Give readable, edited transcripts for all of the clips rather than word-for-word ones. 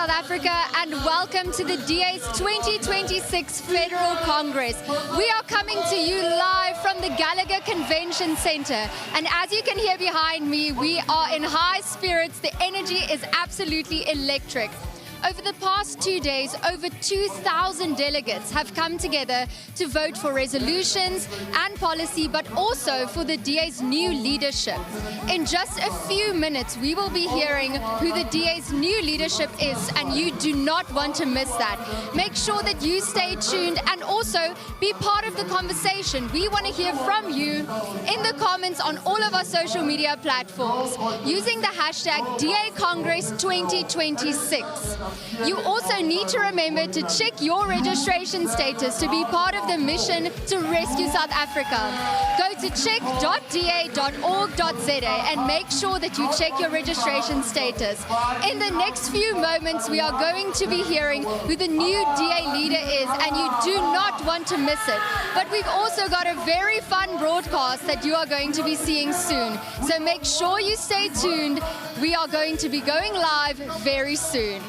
South Africa, and welcome to the DA's 2026 Federal Congress. We are coming to you live from the Gallagher Convention Center, and as you can hear behind me, we are in high spirits. The energy is absolutely electric. Over the past 2 days, over 2,000 delegates have come together to vote for resolutions and policy, but also for the DA's new leadership. In just a few minutes, we will be hearing who the DA's new leadership is, and you do not want to miss that. Make sure that you stay tuned and also be part of the conversation. We want to hear from you in the comments on all of our social media platforms using the hashtag DACongress2026. You also need to remember to check your registration status to be part of the mission to rescue South Africa. Go to check.da.org.za and make sure that you check your registration status. In the next few moments, we are going to be hearing who the new DA leader is, and you do not want to miss it. But we've also got a very fun broadcast that you are going to be seeing soon. So make sure you stay tuned. We are going to be going live very soon.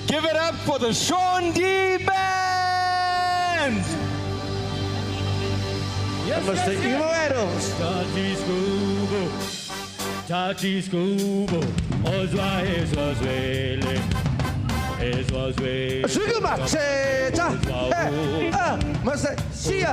Give it up for the Sean D Band! Mr. Inaugural. Tati Scubo, Ozwa Ezwazwele, Ezwazwele. Sugar Max, Mr. Sia,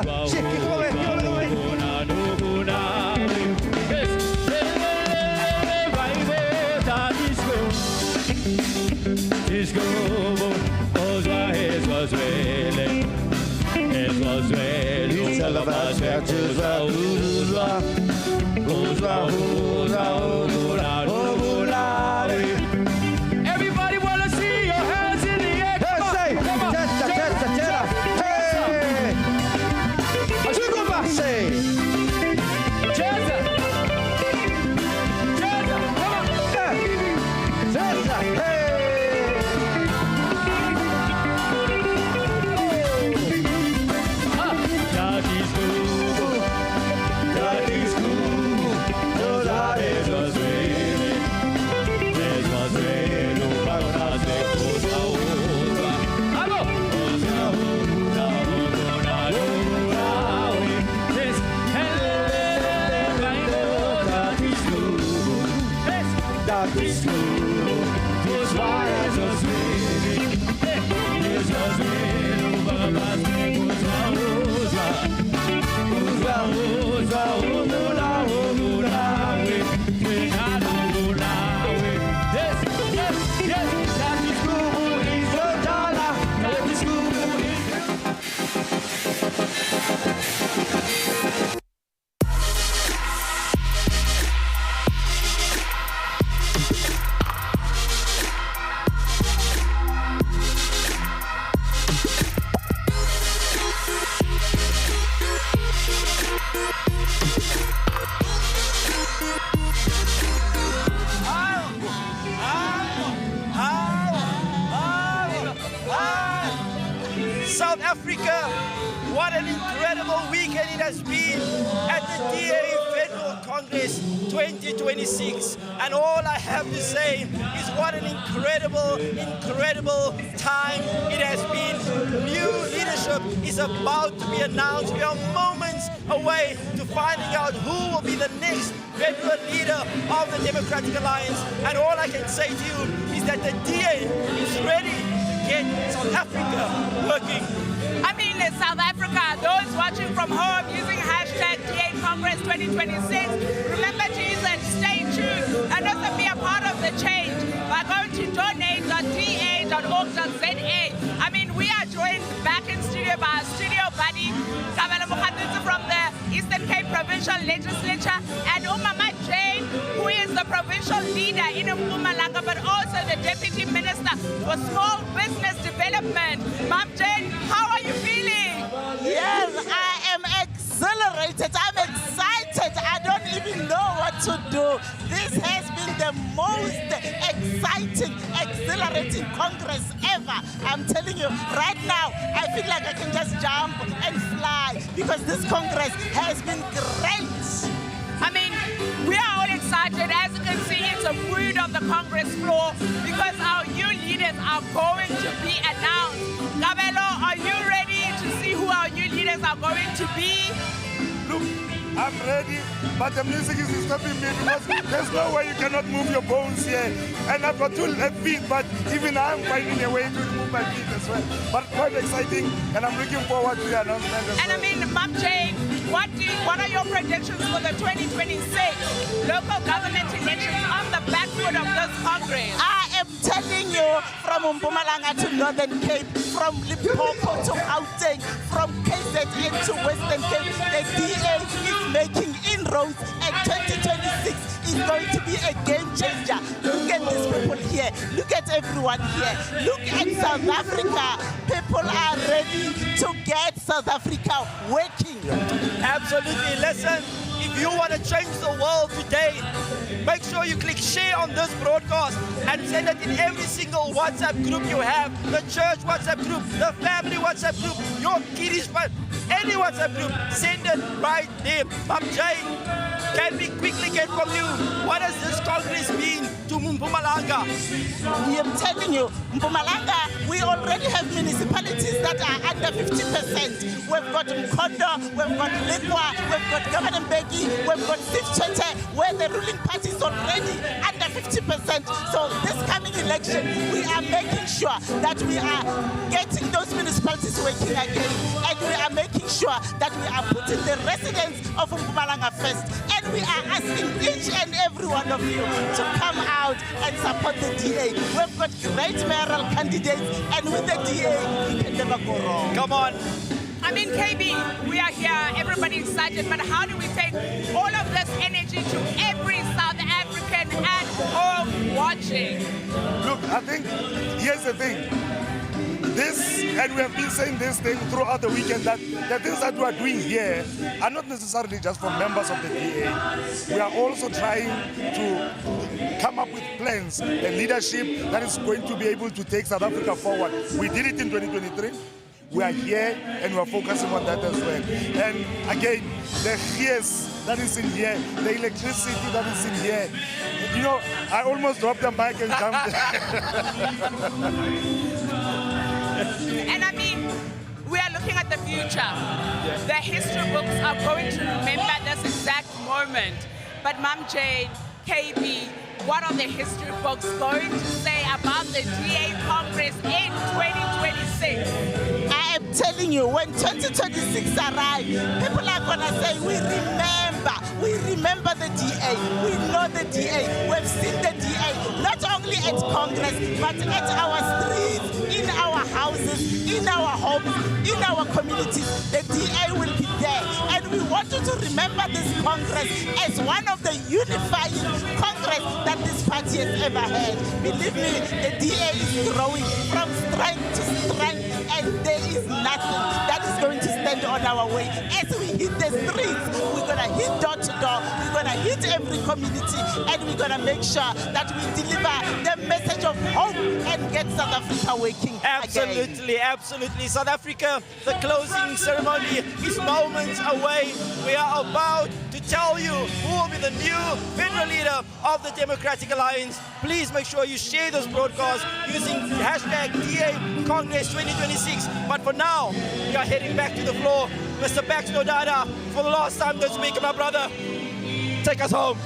Everybody wanna see your hands in the air. Come on, come on. Hey! Sugar Max, Jazza. Jazza, come on. hey! South Africa, what an incredible weekend it has been at the DA Federal Congress 2026. And all I have to say is what an incredible time it has been. New leadership is about to be announced. We are moments away to finding out who will be the next federal leader of the Democratic Alliance. And all I can say to you is that the DA is ready to get South Africa working. I mean, South Africa, those watching from home using hashtag DA Congress 2026, remember Jesus, stay tuned, and also be a part of the change by going to donate.da.org.za. I mean, we are joined back in studio by our studio buddy, Kabela Mukhatitsi from the Eastern Cape Provincial Legislature, and Umama Jane, who is the provincial leader in Mpumalanga, but also the Deputy Minister for Small Business Development. Ma'am Jane, how are you feeling? Yes, I am exhilarated. I'm excited. I don't even know what to do. This has been the most exciting, exhilarating Congress ever. I'm telling you, right now, I feel like I can just jump and fly because this Congress has been great. I mean, we are all excited. As you can see, it's a mood on the Congress floor because our new leaders are going to be announced. Kabelo, are you ready to see who our new leaders are going to be? Look, I'm ready, but the music is stopping me because there's no way you cannot move your bones here. And I've got 2 left feet, but even I'm finding a way to move my feet as well. But quite exciting, and I'm looking forward to the announcement as well. And I mean, Ma'am Jane, what are your predictions for the 2026 local government elections on the back foot of this Congress? I am telling you, from Mpumalanga to Northern Cape, from Limpopo to Gauteng, from KZN to Western Cape, the DA is making inroads, and 2026 is going to be a game changer. Look at these people here. Look at everyone here. Look at South Africa. People are ready to get South Africa working. Absolutely. Listen, if you want to change the world today, make sure you click share on this broadcast and send it in every single WhatsApp group you have. The church WhatsApp group, the family WhatsApp group, your kiddies, any WhatsApp group, send it right there. Ma'am Jane, can we quickly get from you, what has this Congress been to Mpumalanga? I'm telling you, Mpumalanga, we already have municipalities that are under 50%. We've got Mkondo, we've got Lekwa, we've got Governor Mbeki, we've got Sifchete, where the ruling party is already under 50%. So this coming election, we are making sure that we are getting those municipalities working again, and we are making sure that we are putting the residents of Mpumalanga first, and we are asking each and every one of you to come out and support the DA. We've got great mayoral candidates, and with the DA, you can never go wrong. Come on. I mean, KB, we are here, everybody excited, but how do we take all of this energy to every South African at home watching? Look, I think here's the thing. This, and we have been saying this thing throughout the weekend, that the things that we are doing here are not necessarily just for members of the DA. We are also trying to come up with plans and leadership that is going to be able to take South Africa forward. We did it in 2023. We are here and we are focusing on that as well. And again, the gas that is in here, the electricity that is in here. You know, I almost dropped the mic and jumped. And I mean, we are looking at the future. The history books are going to remember this exact moment. But Ma'am Jane, KB, what are the history books going to say about the DA Congress in 2026? I am telling you, when 2026 arrives, people are going to say, we remember the DA, we know the DA, we've seen the DA, not only at Congress, but at our streets, in our houses, in our homes, in our communities. The DA will be there. And we want you to remember this Congress as one of the unifying Congress that this party has ever had. Believe me, the DA is growing from strength to strength, and there is nothing that is going to stand on our way. As we hit the streets, we're going to hit door to door, we're going to hit every community, and we're going to make sure that we deliver the message of hope and get South Africa working Absolutely, again. absolutely. South Africa, the closing ceremony is moments away. We are about to tell you who will be the new federal leader of the Democratic Alliance. Please make sure you share this broadcast using hashtag DA Congress 2026. But for now, we are heading back to the floor. Mr. Baxter Dada, for the last time this week, my brother, take us home.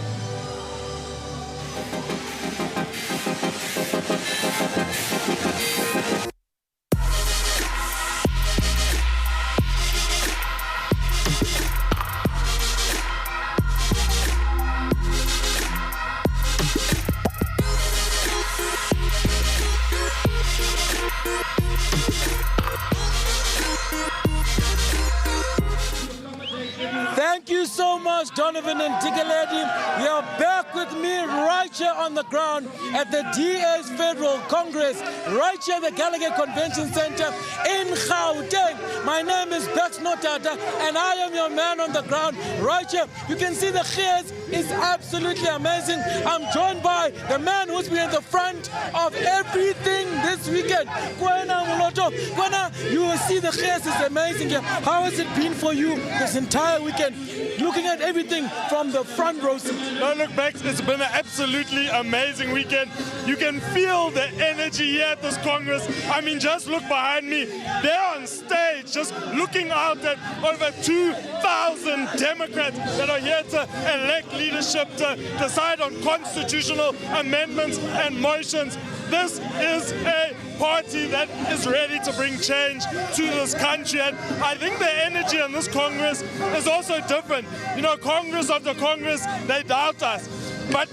Thank you so much, Donovan and Tigaledi. You are back with me right here on the ground at the DA's Federal Congress, right here at the Gallagher Convention Center in Gauteng. My name is Bex Notata, and I am your man on the ground right here. You can see the chaos is absolutely amazing. I'm joined by the man who's been at the front of everything this weekend. Kwena Muloto. Kwena, you will see the chaos is amazing here. How has it been for you this entire weekend, looking at everything from the front row? No, look, Bex, it's been an absolutely amazing weekend. You can feel the energy here at this Congress. I mean, just look behind me. They're on stage, just looking out at over 2,000 Democrats that are here to elect leadership, to decide on constitutional amendments and motions. This is a party that is ready to bring change to this country, and I think the energy in this Congress is also different. You know, Congress after Congress, they doubt us, but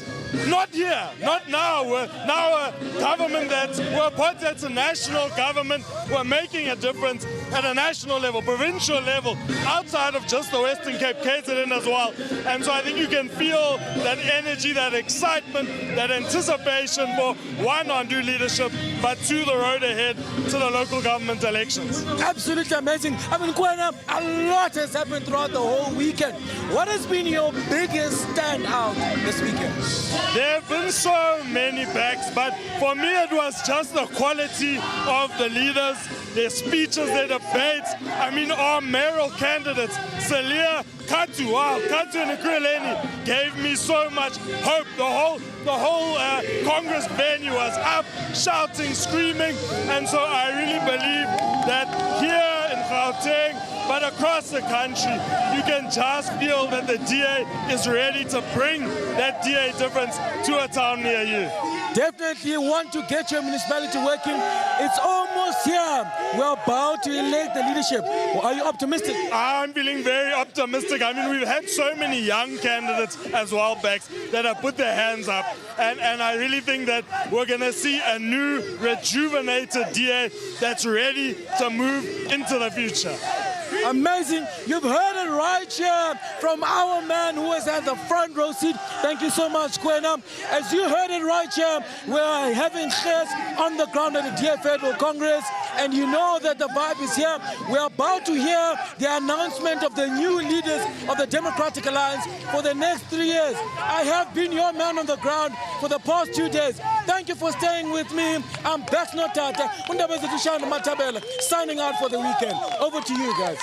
not here, not now. We're now a government we're a party that's a national government. We're making a difference at a national level, provincial level, outside of just the Western Cape, KZN as well. And so I think you can feel that energy, that excitement, that anticipation for one, on new leadership, but two, the road ahead to the local government elections. Absolutely amazing. I mean, Kwena, a lot has happened throughout the whole weekend. What has been your biggest standout this weekend? There have been so many backs, but for me it was just the quality of the leaders, their speeches, their debates. I mean, our mayoral candidates, Celia, Katu, wow, Katu and Ikreleni gave me so much hope. The whole the whole Congress venue was up, shouting, screaming, and so I really believe that here in Gauteng, but across the country, you can just feel that the DA is ready to bring that DA difference to a town near you. Definitely want to get your municipality working. It's almost here. We're about to elect the leadership. Are you optimistic? I'm feeling very optimistic. I mean, we've had so many young candidates as well backs that have put their hands up. And I really think that we're going to see a new, rejuvenated DA that's ready to move into the future. Amazing. You've heard it right here from our man who has had the front row seat. Thank you so much, Kwena. As you heard it right here, we're having Ches on the ground at the DA Federal Congress, and you know that the vibe is here. We're about to hear the announcement of the new leaders of the Democratic Alliance for the next 3 years. I have been your man on the ground for the past 2 days. Thank you for staying with me. I'm Bex Notata, signing out for the weekend. Over to you guys.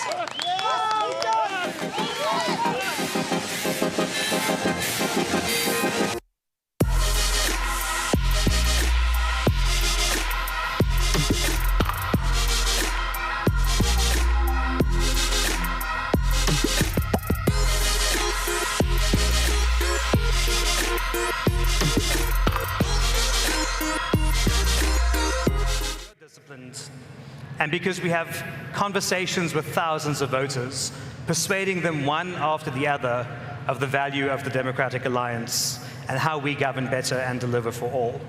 And because we have conversations with thousands of voters, persuading them one after the other of the value of the Democratic Alliance and how we govern better and deliver for all.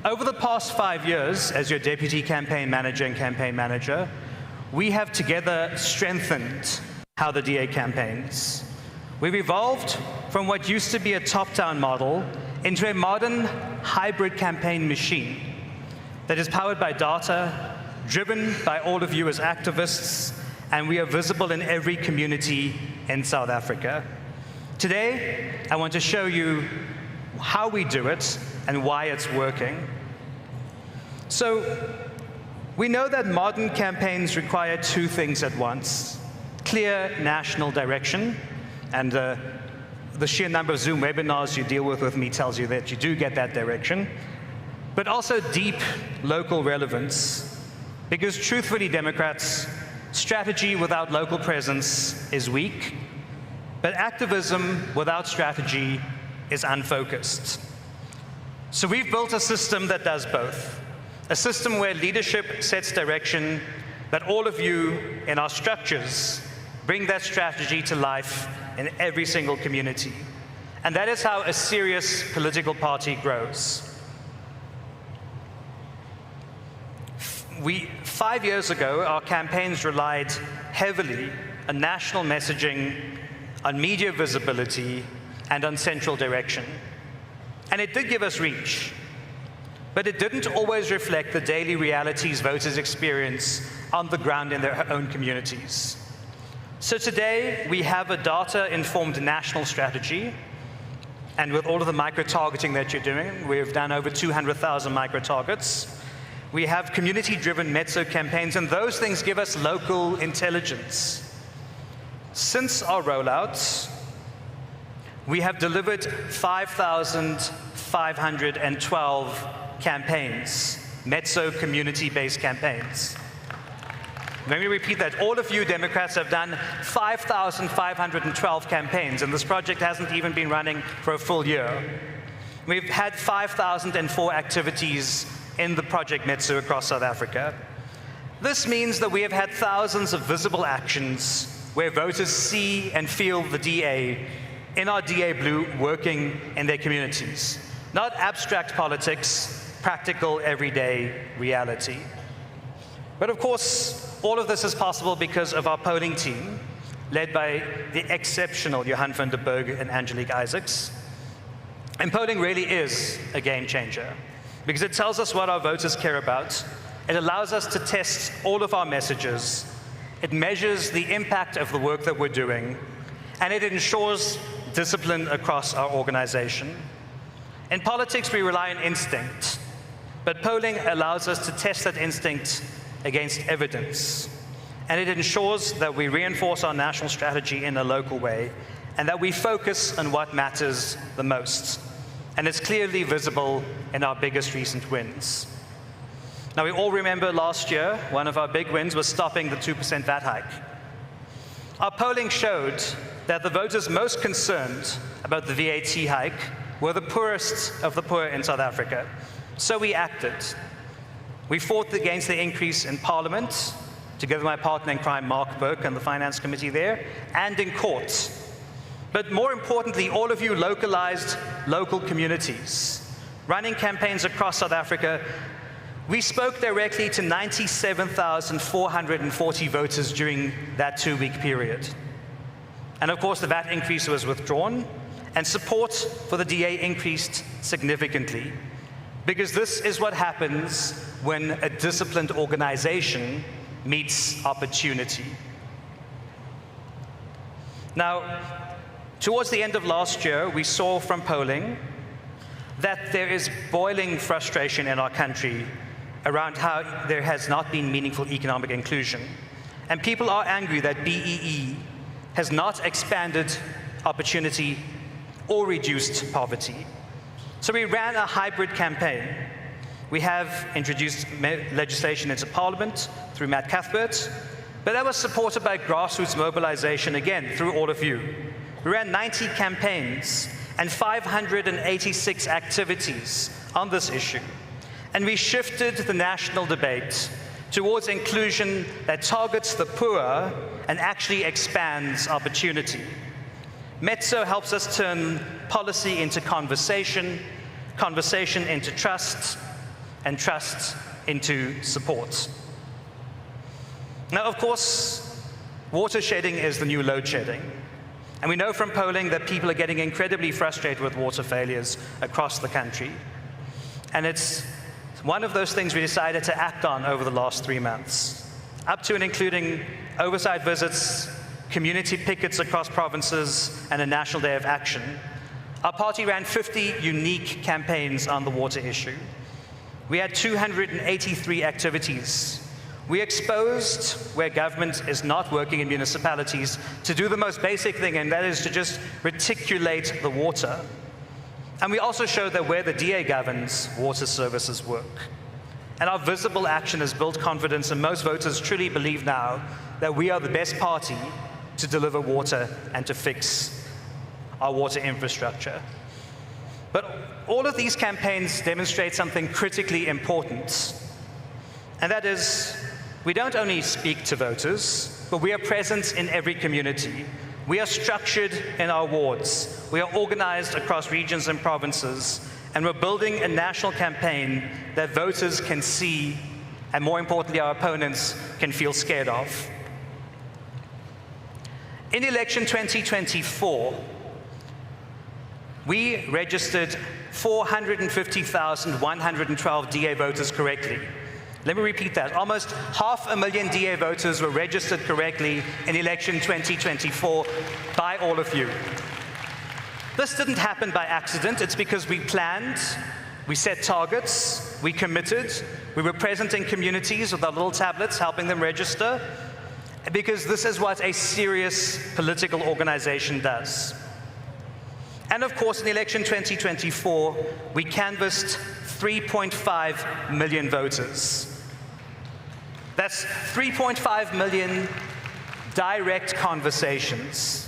Over the past 5 years, as your deputy campaign manager and campaign manager, we have together strengthened how the DA campaigns. We've evolved from what used to be a top-down model into a modern hybrid campaign machine that is powered by data, driven by all of you as activists, and we are visible in every community in South Africa. Today, I want to show you how we do it and why it's working. So, we know that modern campaigns require two things at once: clear national direction, and the sheer number of Zoom webinars you deal with me tells you that you do get that direction, but also deep local relevance. Because truthfully, Democrats, strategy without local presence is weak, but activism without strategy is unfocused. So we've built a system that does both. A system where leadership sets direction, but all of you in our structures bring that strategy to life in every single community. And that is how a serious political party grows. 5 years ago, our campaigns relied heavily on national messaging, on media visibility, and on central direction. And it did give us reach, but it didn't always reflect the daily realities voters experience on the ground in their own communities. So today, we have a data-informed national strategy, and with all of the micro-targeting that you're doing, we've done over 200,000 micro-targets. We have community-driven Metso campaigns, and those things give us local intelligence. Since our rollouts, we have delivered 5,512 campaigns, Metso community-based campaigns. Let me repeat that. All of you Democrats have done 5,512 campaigns, and this project hasn't even been running for a full year. We've had 5,004 activities in the Project Metso across South Africa. This means that we have had thousands of visible actions where voters see and feel the DA in our DA Blue working in their communities. Not abstract politics, practical, everyday reality. But of course, all of this is possible because of our polling team, led by the exceptional Johan van der Berg and Angelique Isaacs. And polling really is a game changer, because it tells us what our voters care about. It allows us to test all of our messages. It measures the impact of the work that we're doing, and it ensures discipline across our organization. In politics, we rely on instinct, but polling allows us to test that instinct against evidence. And it ensures that we reinforce our national strategy in a local way, and that we focus on what matters the most. and it's clearly visible in our biggest recent wins. Now, we all remember last year, one of our big wins was stopping the 2% VAT hike. Our polling showed that the voters most concerned about the VAT hike were the poorest of the poor in South Africa. So we acted. We fought against the increase in Parliament, together with my partner in crime, Mark Burke, and the Finance Committee there, and in court. But more importantly, all of you localized local communities, running campaigns across South Africa. We spoke directly to 97,440 voters during that 2-week period. And of course, the VAT increase was withdrawn, and support for the DA increased significantly, because this is what happens when a disciplined organization meets opportunity. Now, towards the end of last year, we saw from polling that there is boiling frustration in our country around how there has not been meaningful economic inclusion. And people are angry that BEE has not expanded opportunity or reduced poverty. So we ran a hybrid campaign. We have introduced legislation into Parliament through Matt Cuthbert, but that was supported by grassroots mobilization, again, through all of you. We ran 90 campaigns and 586 activities on this issue. And we shifted the national debate towards inclusion that targets the poor and actually expands opportunity. Metso helps us turn policy into conversation, conversation into trust, and trust into support. Now, of course, water shedding is the new load shedding. And we know from polling that people are getting incredibly frustrated with water failures across the country. And it's one of those things we decided to act on over the last 3 months, up to and including oversight visits, community pickets across provinces, and a national day of action. Our party ran 50 unique campaigns on the water issue. We had 283 activities. We exposed where government is not working in municipalities to do the most basic thing, and that is to just reticulate the water. And we also showed that where the DA governs, water services work. And our visible action has built confidence, and most voters truly believe now that we are the best party to deliver water and to fix our water infrastructure. But all of these campaigns demonstrate something critically important, and that is, we don't only speak to voters, but we are present in every community. We are structured in our wards. We are organized across regions and provinces, and we're building a national campaign that voters can see, and more importantly, our opponents can feel scared of. In election 2024, we registered 450,112 DA voters correctly. Let me repeat that. Almost 500,000 DA voters were registered correctly in election 2024 by all of you. This didn't happen by accident. It's because we planned, we set targets, we committed, we were present in communities with our little tablets helping them register, because this is what a serious political organization does. And of course, in election 2024, we canvassed 3.5 million voters. That's 3.5 million direct conversations.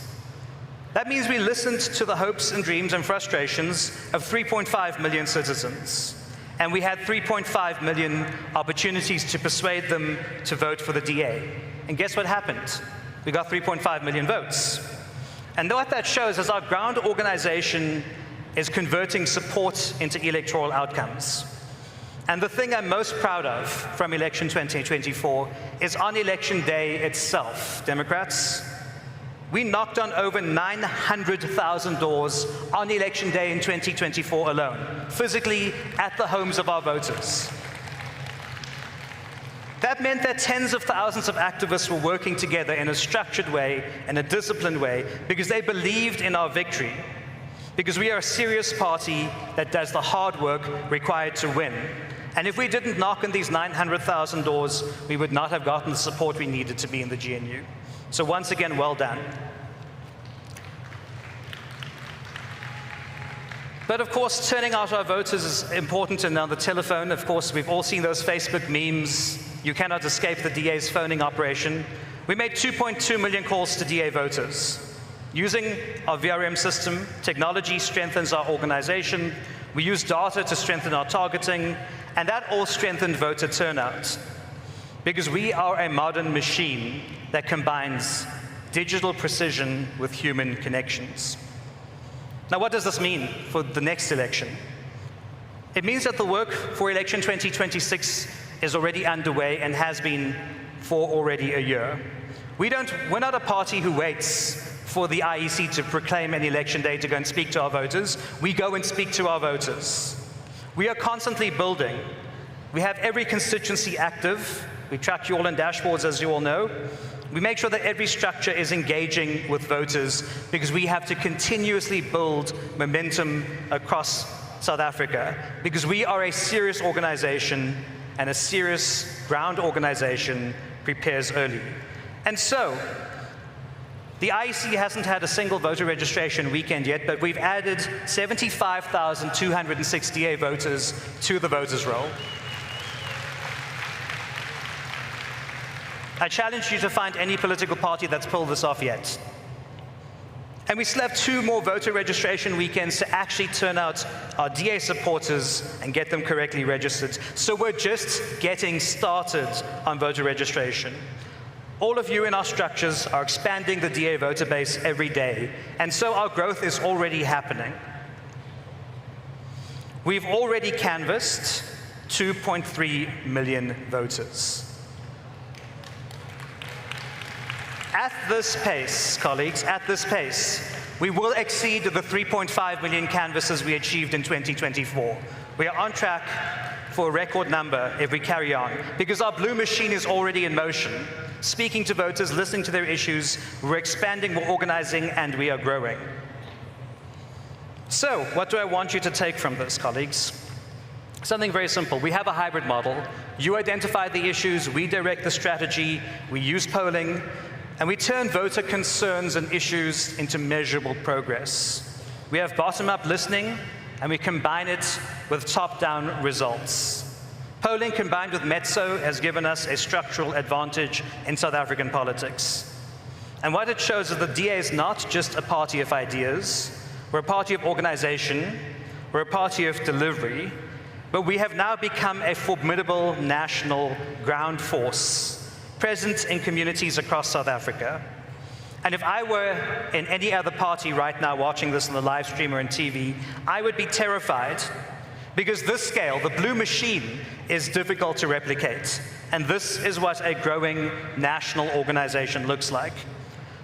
That means we listened to the hopes and dreams and frustrations of 3.5 million citizens. And we had 3.5 million opportunities to persuade them to vote for the DA. And guess what happened? We got 3.5 million votes. And what that shows is our ground organization is converting support into electoral outcomes. And the thing I'm most proud of from election 2024 is on election day itself, Democrats, we knocked on over 900,000 doors on election day in 2024 alone, physically at the homes of our voters. That meant that tens of thousands of activists were working together in a structured way, in a disciplined way, because they believed in our victory. Because we are a serious party that does the hard work required to win. And if we didn't knock on these 900,000 doors, we would not have gotten the support we needed to be in the GNU. So once again, well done. But of course, turning out our voters is important. And on the telephone, of course, we've all seen those Facebook memes. You cannot escape the DA's phoning operation. We made 2.2 million calls to DA voters. Using our VRM system, technology strengthens our organization. We use data to strengthen our targeting, and that all strengthened voter turnout. Because we are a modern machine that combines digital precision with human connections. Now, what does this mean for the next election? It means that the work for election 2026 is already underway and has been for already a year. We're not a party who waits for the IEC to proclaim an election day to go and speak to our voters. We go and speak to our voters. We are constantly building. We have every constituency active. We track you all in dashboards, as you all know. We make sure that every structure is engaging with voters because we have to continuously build momentum across South Africa because we are a serious organization, and a serious ground organization prepares early. And so, the IEC hasn't had a single voter registration weekend yet, but we've added 75,268 voters to the voters' roll. I challenge you to find any political party that's pulled this off yet. And we still have 2 more voter registration weekends to actually turn out our DA supporters and get them correctly registered. So we're just getting started on voter registration. All of you in our structures are expanding the DA voter base every day, and so our growth is already happening. We've already canvassed 2.3 million voters. At this pace, colleagues, at this pace, we will exceed the 3.5 million canvasses we achieved in 2024. We are on track for a record number if we carry on, because our blue machine is already in motion. Speaking to voters, listening to their issues, we're expanding, we're organizing, and we are growing. So, what do I want you to take from this, colleagues? Something very simple. We have a hybrid model. You identify the issues, we direct the strategy, we use polling, and we turn voter concerns and issues into measurable progress. We have bottom-up listening, and we combine it with top-down results. Polling combined with Metso has given us a structural advantage in South African politics. And what it shows is the DA is not just a party of ideas. We're a party of organization. We're a party of delivery. But we have now become a formidable national ground force, present in communities across South Africa. And if I were in any other party right now watching this on the live stream or on TV, I would be terrified, because this scale, the blue machine, is difficult to replicate. And this is what a growing national organization looks like.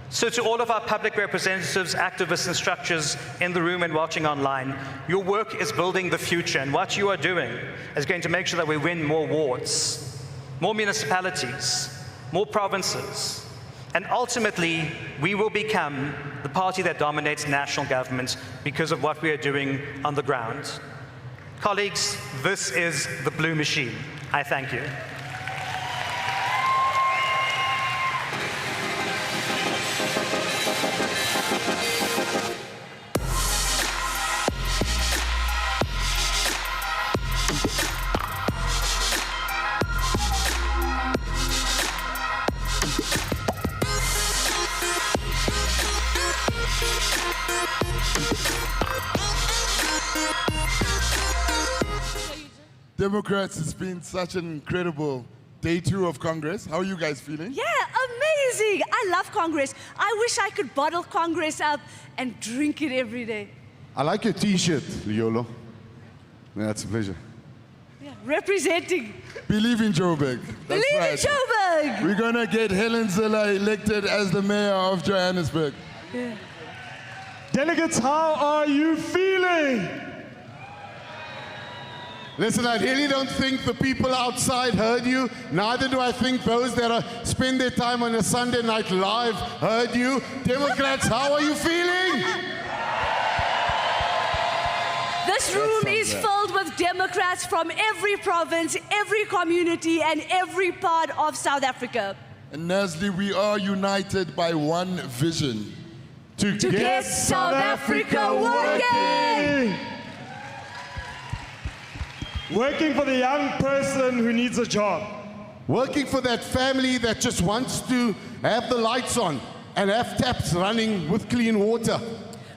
So to all of our public representatives, activists, and structures in the room and watching online, your work is building the future, and what you are doing is going to make sure that we win more wards, more municipalities, more provinces, and ultimately, we will become the party that dominates national government because of what we are doing on the ground. Colleagues, this is the blue machine. I thank you. Democrats, it's been such an incredible day 2 of Congress. How are you guys feeling? Yeah, amazing. I love Congress. I wish I could bottle Congress up and drink it every day. I like your t-shirt, Liolo. Yeah, it's a pleasure. Yeah, representing. Believe in Joburg. That's Believe right. in Joburg. We're going to get Helen Zille elected as the mayor of Johannesburg. Yeah. Delegates, how are you feeling? Listen, I really don't think the people outside heard you. Neither do I think those that spend their time on a Sunday Night Live heard you. Democrats, how are you feeling? This room is filled with Democrats from every province, every community, and every part of South Africa. And Nasli, we are united by one vision. To get South Africa working! Working for the young person who needs a job. Working for that family that just wants to have the lights on and have taps running with clean water.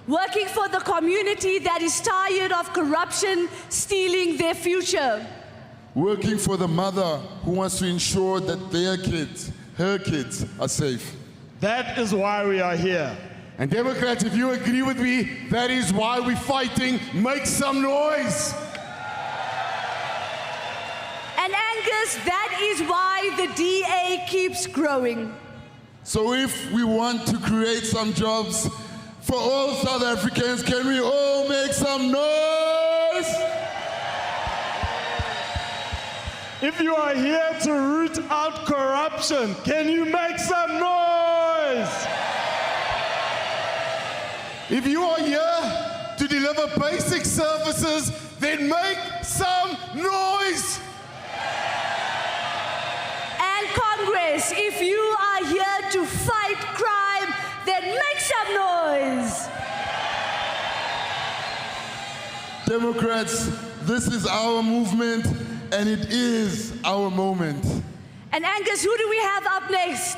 Working for the community that is tired of corruption stealing their future. Working for the mother who wants to ensure that their kids, her kids, are safe. That is why we are here. And Democrats, if you agree with me, that is why we're fighting. Make some noise. And Angus, that is why the DA keeps growing. So if we want to create some jobs for all South Africans, can we all make some noise? If you are here to root out corruption, can you make some noise? If you are here to deliver basic services, then make some noise. And Congress, if you are here to fight crime, then make some noise. Democrats, this is our movement and it is our moment. And Angus, who do we have up next?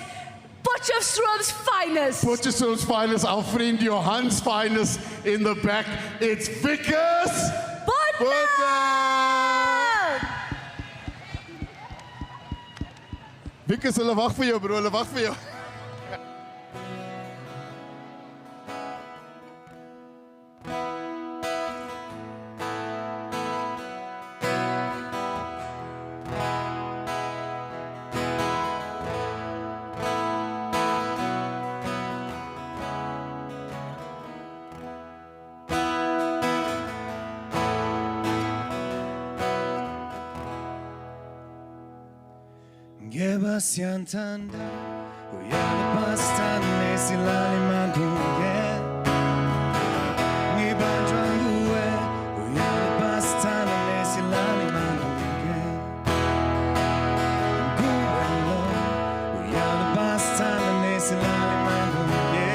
Potchefstroom's finest. Potchefstroom's finest, our friend Johan's finest in the back. It's Vickers Botha. Vickers, hulle wag vir jou bro, hulle wag vir jou. Ngeba siyantanda uyala bastana nesilali manduye Ngibanjwa nguwe uyala bastana nesilali manduye Nguwe lo uyala bastana nesilali manduye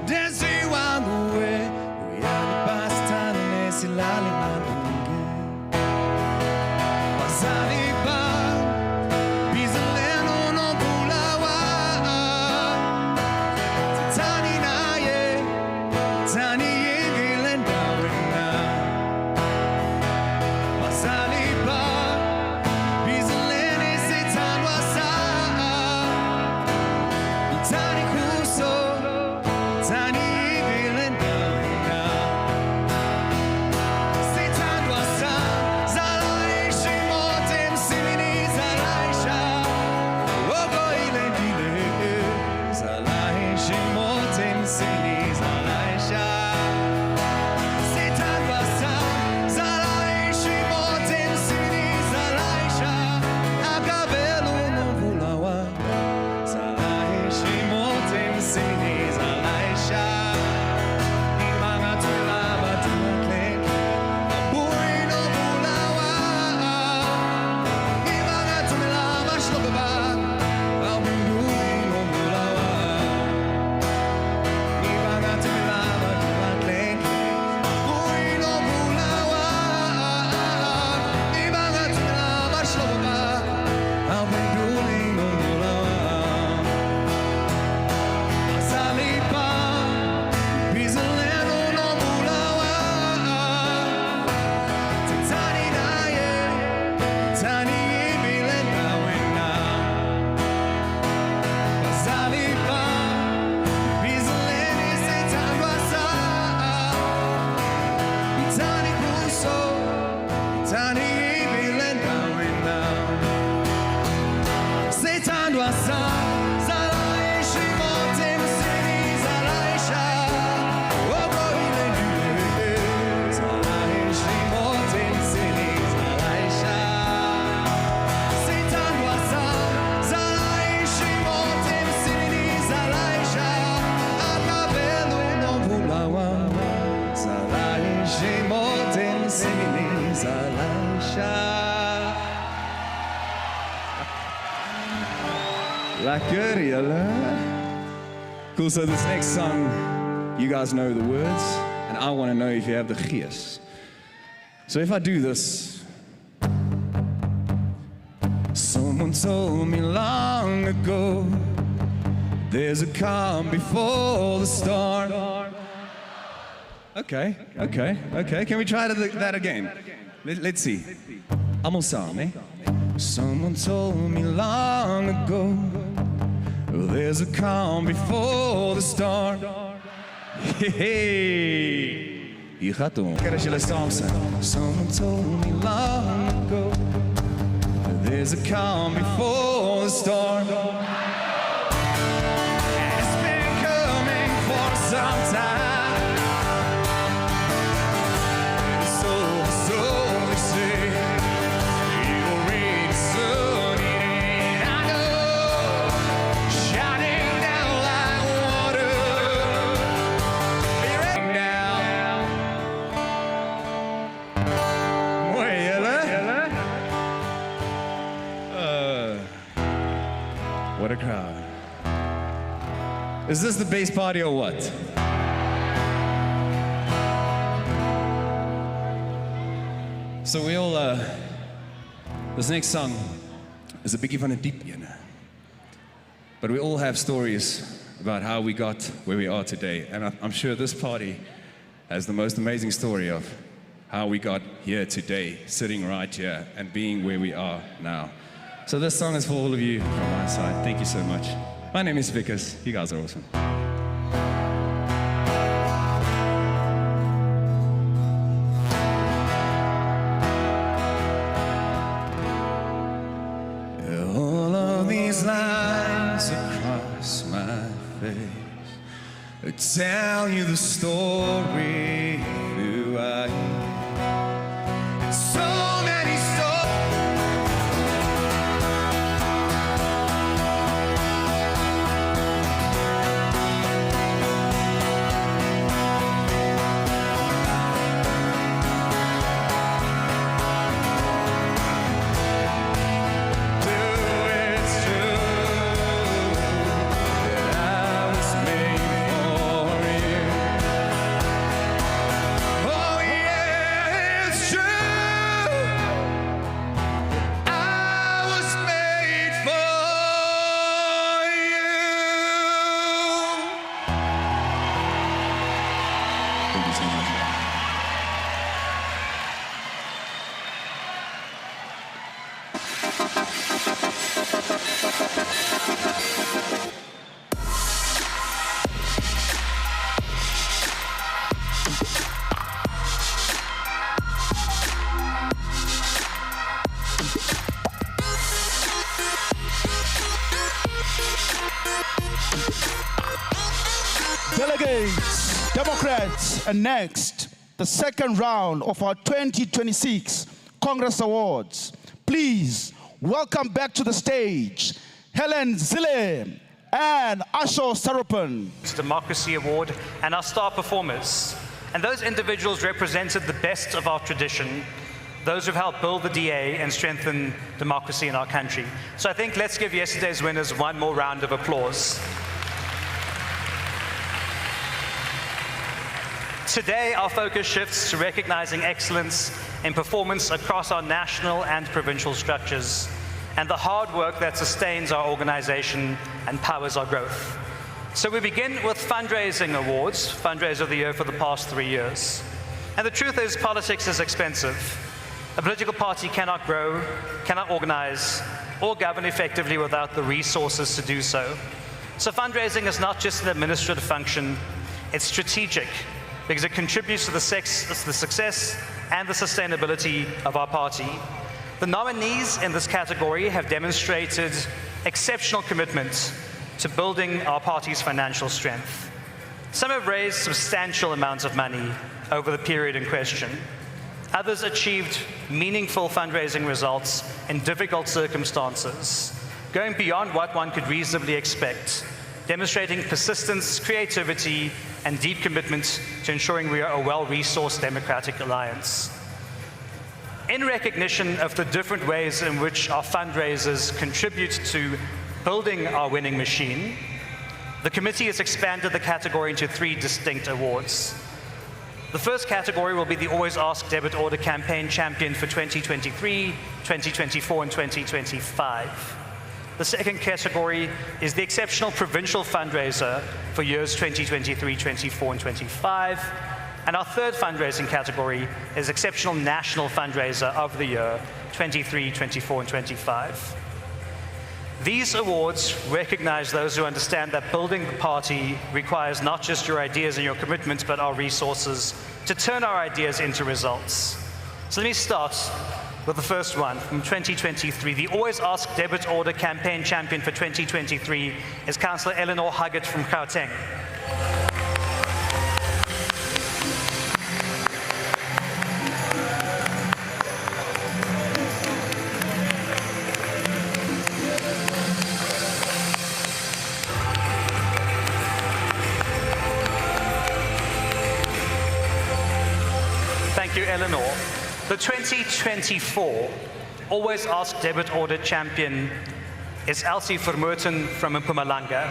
Desi wanguwe uyala bastana nesilali manduye Bazali Lekker, julle. Cool, so this next song, you guys know the words, and I want to know if you have the gees. So if I do this, someone told me long ago, there's a calm before the storm. Okay. Can we try that again? Let's see. Almal saam, eh? Someone told me long ago, there's a calm before the storm. Hey. Hier gaat hom. Kyk as julle saam sing. Someone told me long ago, there's a calm before the storm. And it's been coming for some time. So they say, you'll read the sun in. I know, shining down like water. Are you ready now? What a crowd. Is this the bass party or what? So we all, this next song is a biggie van 'n diep ene. But we all have stories about how we got where we are today. And I'm sure this party has the most amazing story of how we got here today, sitting right here and being where we are now. So this song is for all of you from my side. Thank you so much. My name is Vickers. You guys are awesome. All of these lines across my face tell you the story of who I am. It's so many stories. Delegates, Democrats, and next, the second round of our 2026 Congress Awards. Please welcome back to the stage Helen Zille and Asho Sarupan. Democracy Award and our star performers. And those individuals represented the best of our tradition, those who've helped build the DA and strengthen democracy in our country. So I think let's give yesterday's winners one more round of applause. Today, our focus shifts to recognizing excellence in performance across our national and provincial structures, and the hard work that sustains our organization and powers our growth. So we begin with fundraising awards, Fundraiser of the Year for the past 3 years. And the truth is, politics is expensive. A political party cannot grow, cannot organize, or govern effectively without the resources to do so. So fundraising is not just an administrative function, it's strategic, because it contributes to the success and the sustainability of our party. The nominees in this category have demonstrated exceptional commitment to building our party's financial strength. Some have raised substantial amounts of money over the period in question. Others achieved meaningful fundraising results in difficult circumstances, going beyond what one could reasonably expect, demonstrating persistence, creativity, and deep commitment to ensuring we are a well-resourced democratic alliance. In recognition of the different ways in which our fundraisers contribute to building our winning machine, the committee has expanded the category into 3 distinct awards. The first category will be the Always Ask Debit Order Campaign Champion for 2023, 2024, and 2025. The second category is the Exceptional Provincial Fundraiser for years 2023, 24, and 25. And our third fundraising category is Exceptional National Fundraiser of the Year, 23, 24, and 25. These awards recognize those who understand that building the party requires not just your ideas and your commitments, but our resources to turn our ideas into results. So let me start with the first one from 2023. The Always Ask Debit Order Campaign Champion for 2023 is Councillor Eleanor Huggett from Gauteng. Thank you, Eleanor. The 2024 Always Ask Debit Order Champion is Elsie Vermoeten from Mpumalanga.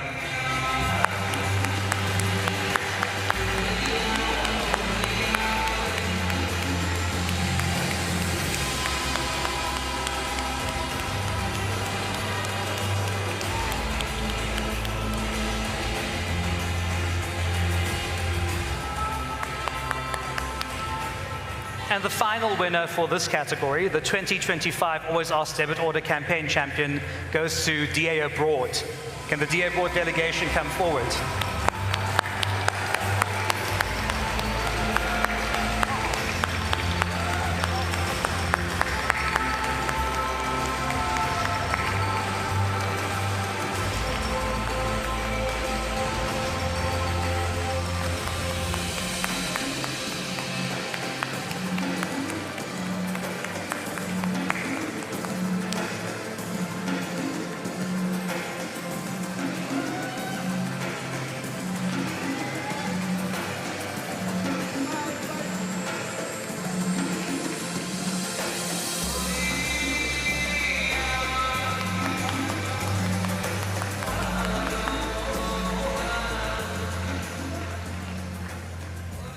And the final winner for this category, the 2025 Always Ask Debit Order Campaign Champion, goes to DA Abroad. Can the DA Abroad delegation come forward?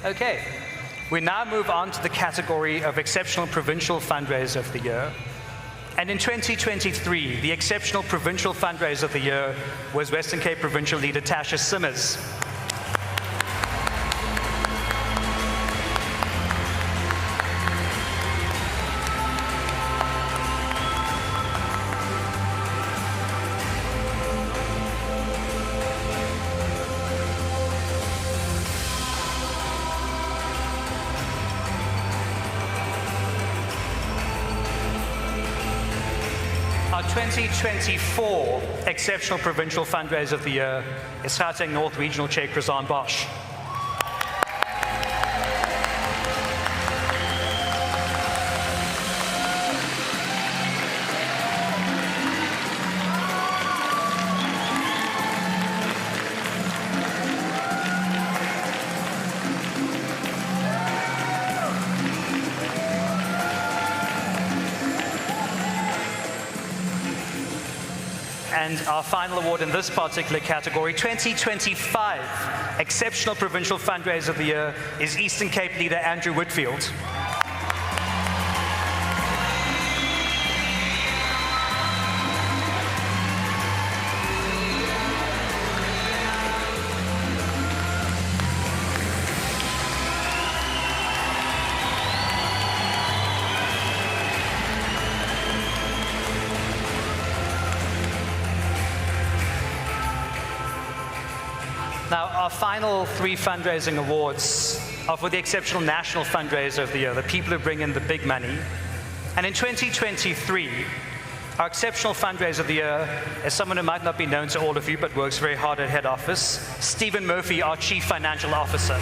Okay, we now move on to the category of Exceptional Provincial Fundraiser of the Year. And in 2023, the Exceptional Provincial Fundraiser of the Year was Western Cape Provincial Leader Tasha Simmers. Our 2024 Exceptional Provincial Fundraiser of the Year is Gauteng North Regional Chair Krizan Bosch. And our final award in this particular category, 2025 Exceptional Provincial Fundraiser of the Year, is Eastern Cape Leader Andrew Whitfield. Now, our final three fundraising awards are for the Exceptional National Fundraiser of the Year, the people who bring in the big money. And in 2023, our Exceptional Fundraiser of the Year is someone who might not be known to all of you, but works very hard at head office, Stephen Murphy, our Chief Financial Officer.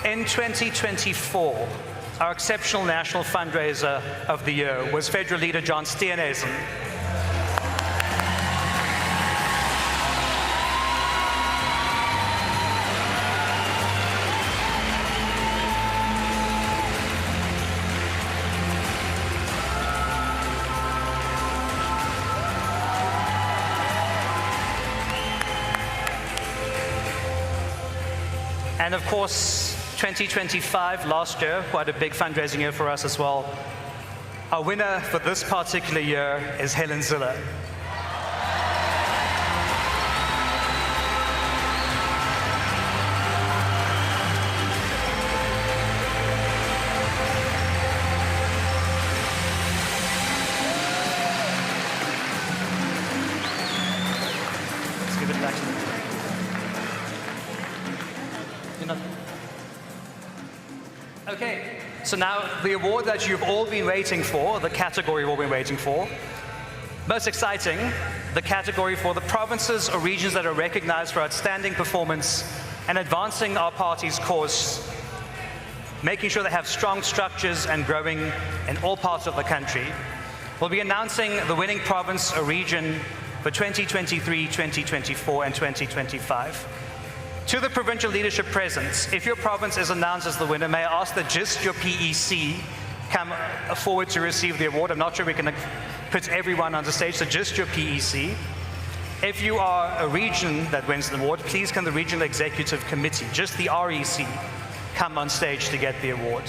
In 2024, our Exceptional National Fundraiser of the Year was Federal Leader John Steenhuisen. And of course, 2025, last year, quite a big fundraising year for us as well. Our winner for this particular year is Helen Ziller. Let's give it back to them. Okay, so now the award that you've all been waiting for, the category you've all been waiting for. Most exciting, the category for the provinces or regions that are recognized for outstanding performance and advancing our party's cause, making sure they have strong structures and growing in all parts of the country. We'll be announcing the winning province or region for 2023, 2024, and 2025. To the provincial leadership present, if your province is announced as the winner, may I ask that just your PEC come forward to receive the award. I'm not sure we can put everyone on the stage, so just your PEC. If you are a region that wins the award, please can the Regional Executive Committee, just the REC, come on stage to get the award.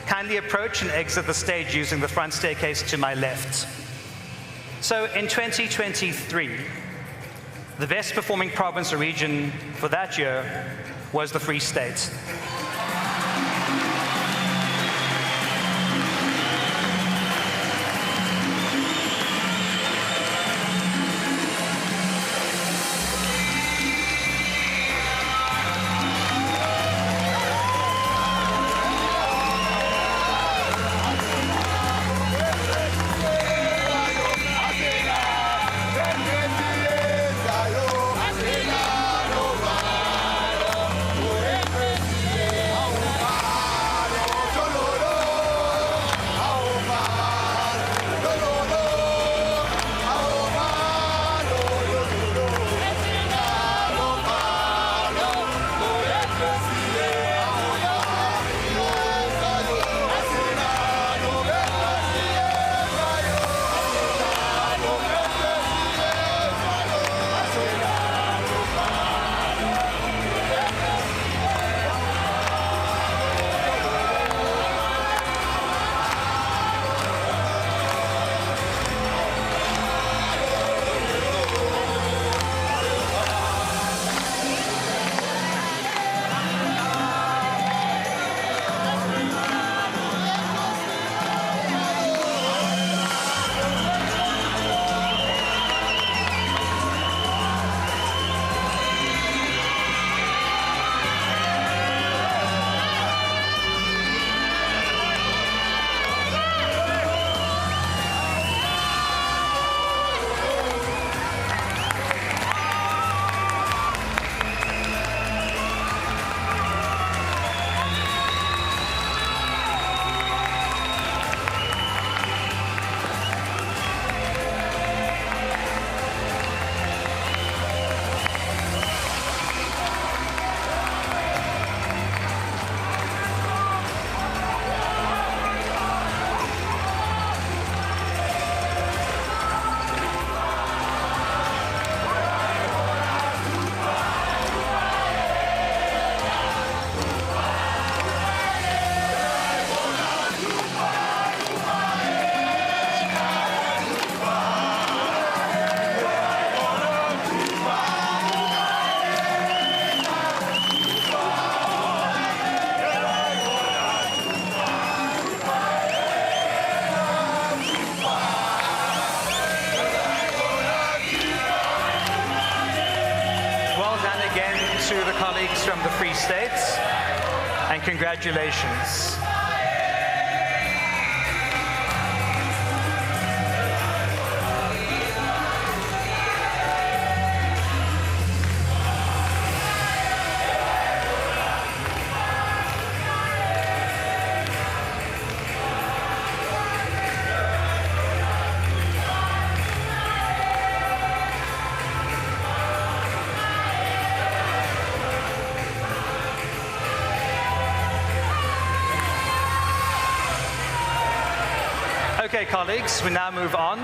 Kindly approach and exit the stage using the front staircase to my left. So in 2023, the best performing province or region for that year was the Free State. To the colleagues from the Free States, and congratulations. Okay, colleagues, we now move on.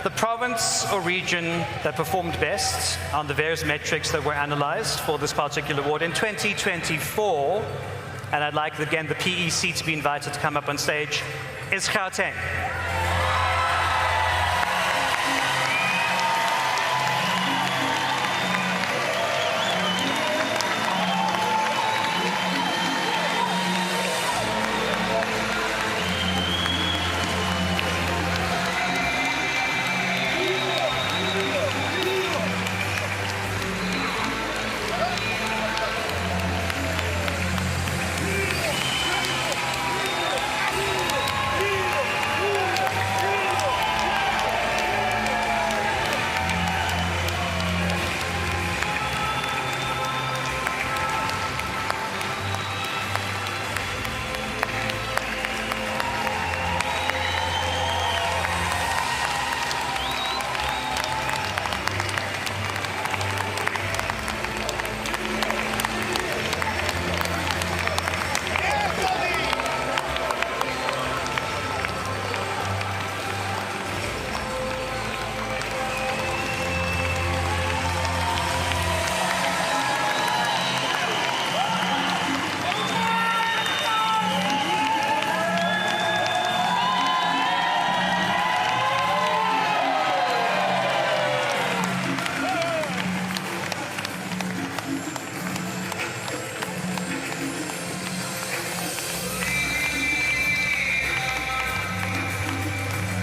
the province or region that performed best on the various metrics that were analyzed for this particular award in 2024, and I'd like, again, the PEC to be invited to come up on stage, is Gauteng.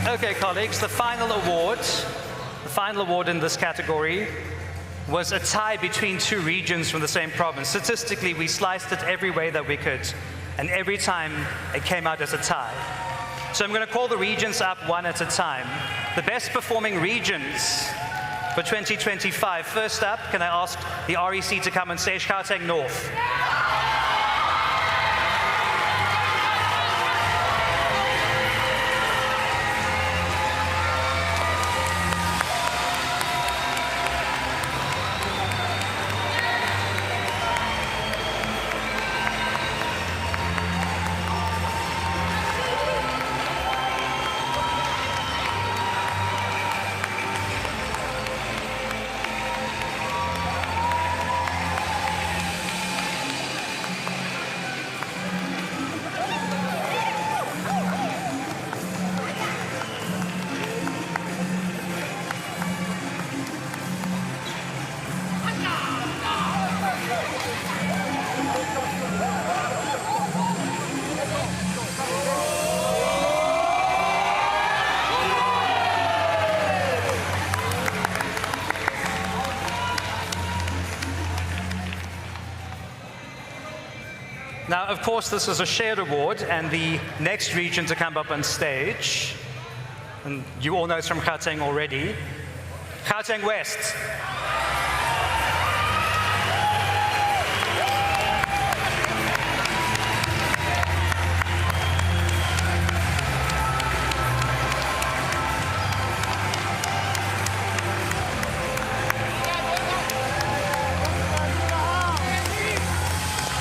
Okay, colleagues, the final award in this category was a tie between two regions from the same province. Statistically, we sliced it every way that we could, and every time it came out as a tie. So I'm going to call the regions up one at a time. The best performing regions for 2025. First up, can I ask the REC to come on stage? Gauteng North. Now, of course, this is a shared award, and the next region to come up on stage, and you all know it's from Gauteng already, Gauteng West.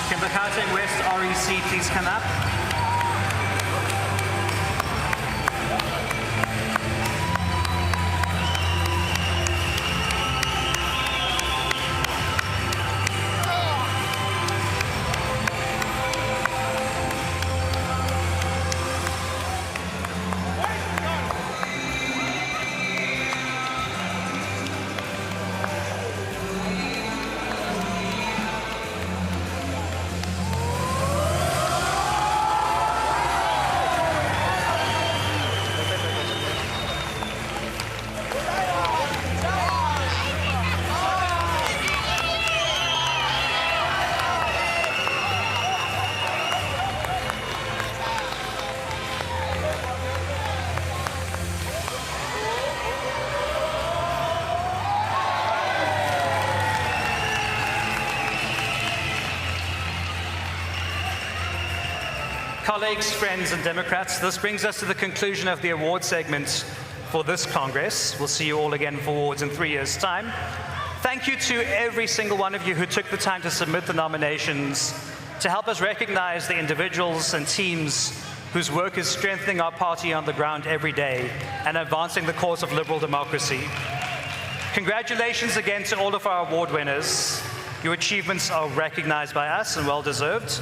Can the Gauteng West REC please come up? Colleagues, friends, and Democrats, this brings us to the conclusion of the award segment for this Congress. We'll see you all again for awards in 3 years' time. Thank you to every single one of you who took the time to submit the nominations to help us recognize the individuals and teams whose work is strengthening our party on the ground every day and advancing the cause of liberal democracy. Congratulations again to all of our award winners. Your achievements are recognized by us and well-deserved,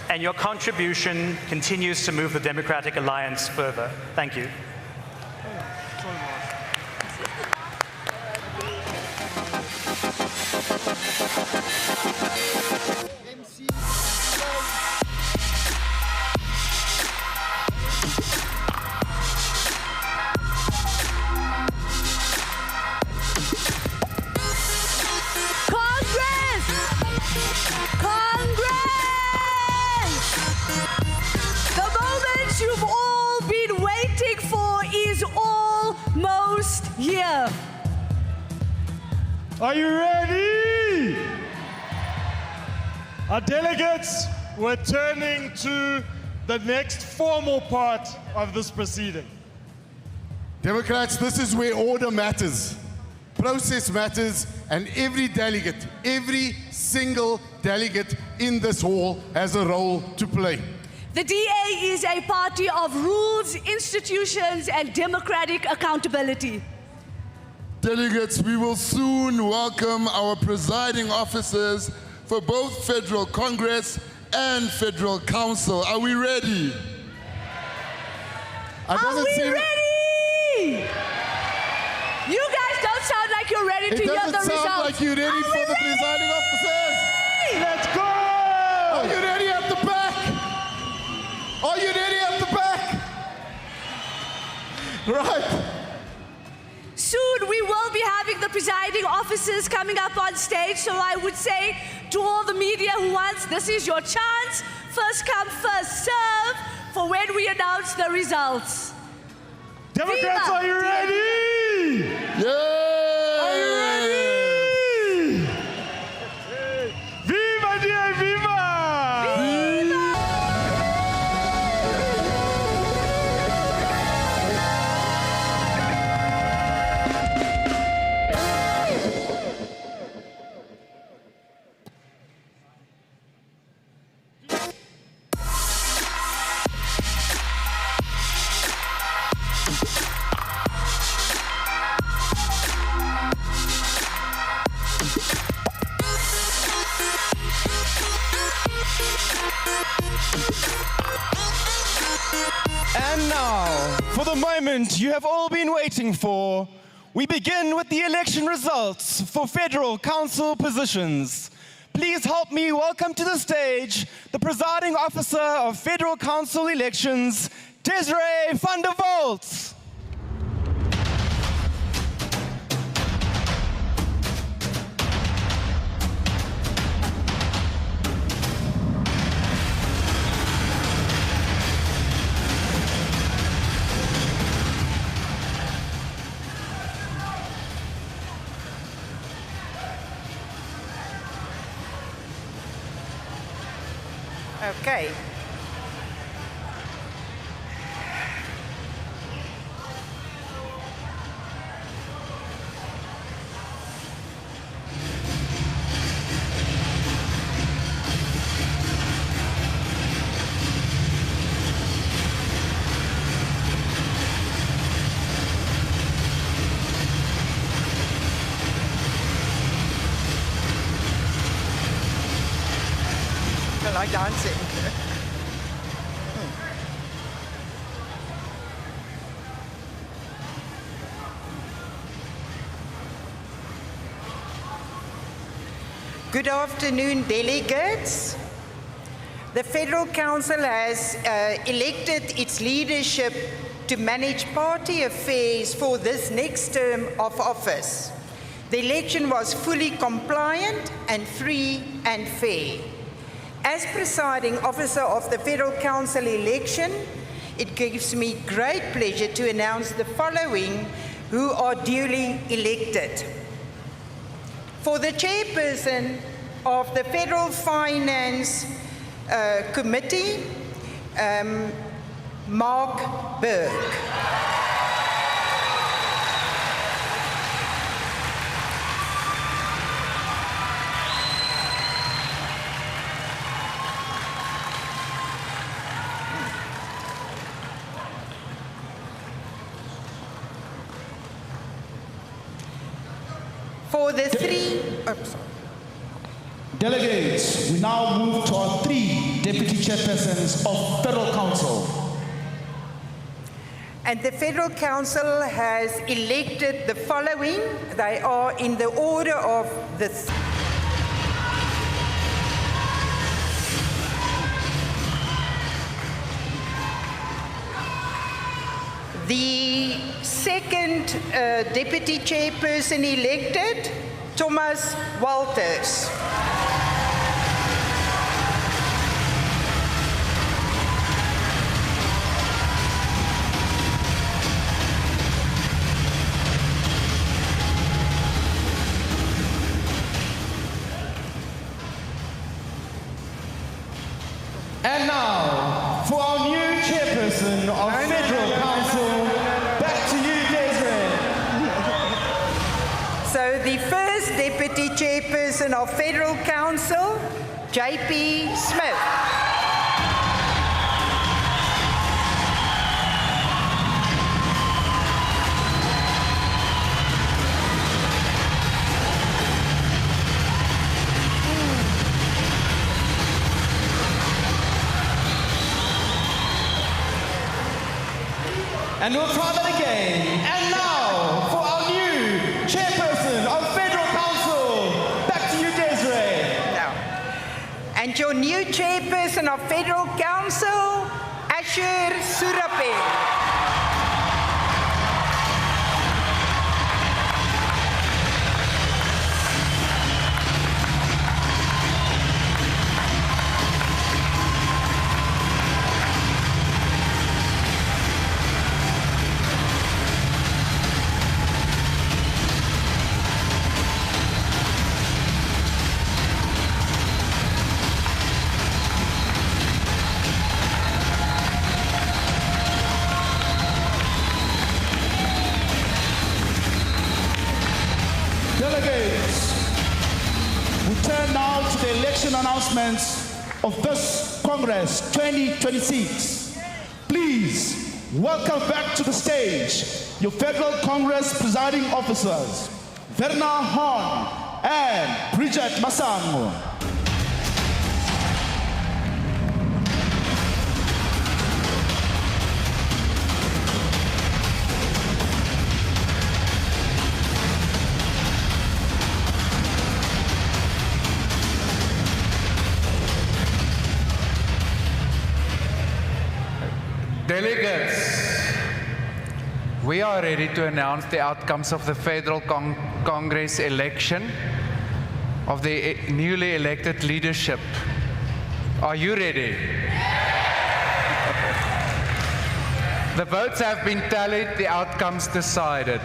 and your contribution continues to move the Democratic Alliance further. Thank you. Here. Are you ready? Our delegates, we're turning to the next formal part of this proceeding. Democrats, this is where order matters, process matters, and every delegate, every single delegate in this hall has a role to play. The DA is a party of rules, institutions, and democratic accountability. Delegates, we will soon welcome our presiding officers for both Federal Congress and Federal Council. Are we ready? Are we ready? You guys don't sound like you're ready to hear the results. It doesn't sound like you're ready for the presiding officers. Let's go! Are you ready at the back? Are you ready at the back? Right. Soon we will be having the presiding officers coming up on stage, so I would say to all the media who wants, this is your chance. First come, first serve for when we announce the results. Democrats, are you ready? Yeah! Are you ready? Viva DA, viva! And now, for the moment you have all been waiting for, we begin with the election results for Federal Council positions. Please help me welcome to the stage the presiding officer of Federal Council elections, Desiree van der Walt. Okay. I like dancing. Good afternoon, delegates. The Federal Council has elected its leadership to manage party affairs for this next term of office. The election was fully compliant and free and fair. As presiding officer of the Federal Council election, it gives me great pleasure to announce the following who are duly elected. For the chairperson of the Federal Finance Committee, Mark Burke. For the three... Delegates, we now move to our 3 deputy chairpersons of Federal Council. And the Federal Council has elected the following. They are in the order of the... The second deputy chairperson elected, Thomas Walters. And now, for our new chairperson of Federal Council, back to you, Desiree. So the first deputy chairperson of Federal Council, J.P. Smith. And we'll try that again. And now, for our new chairperson of Federal Council, back to you, Desiree. And your new chairperson of Federal Council, Asher Surape. Delegates, we turn now to the election announcements of this Congress 2026. Please welcome back to the stage your Federal Congress presiding officers, Werner Horn and Bridget Masango. Delegates, we are ready to announce the outcomes of the Federal Congress election of the newly elected leadership. Are you ready? The votes have been tallied, the outcomes decided.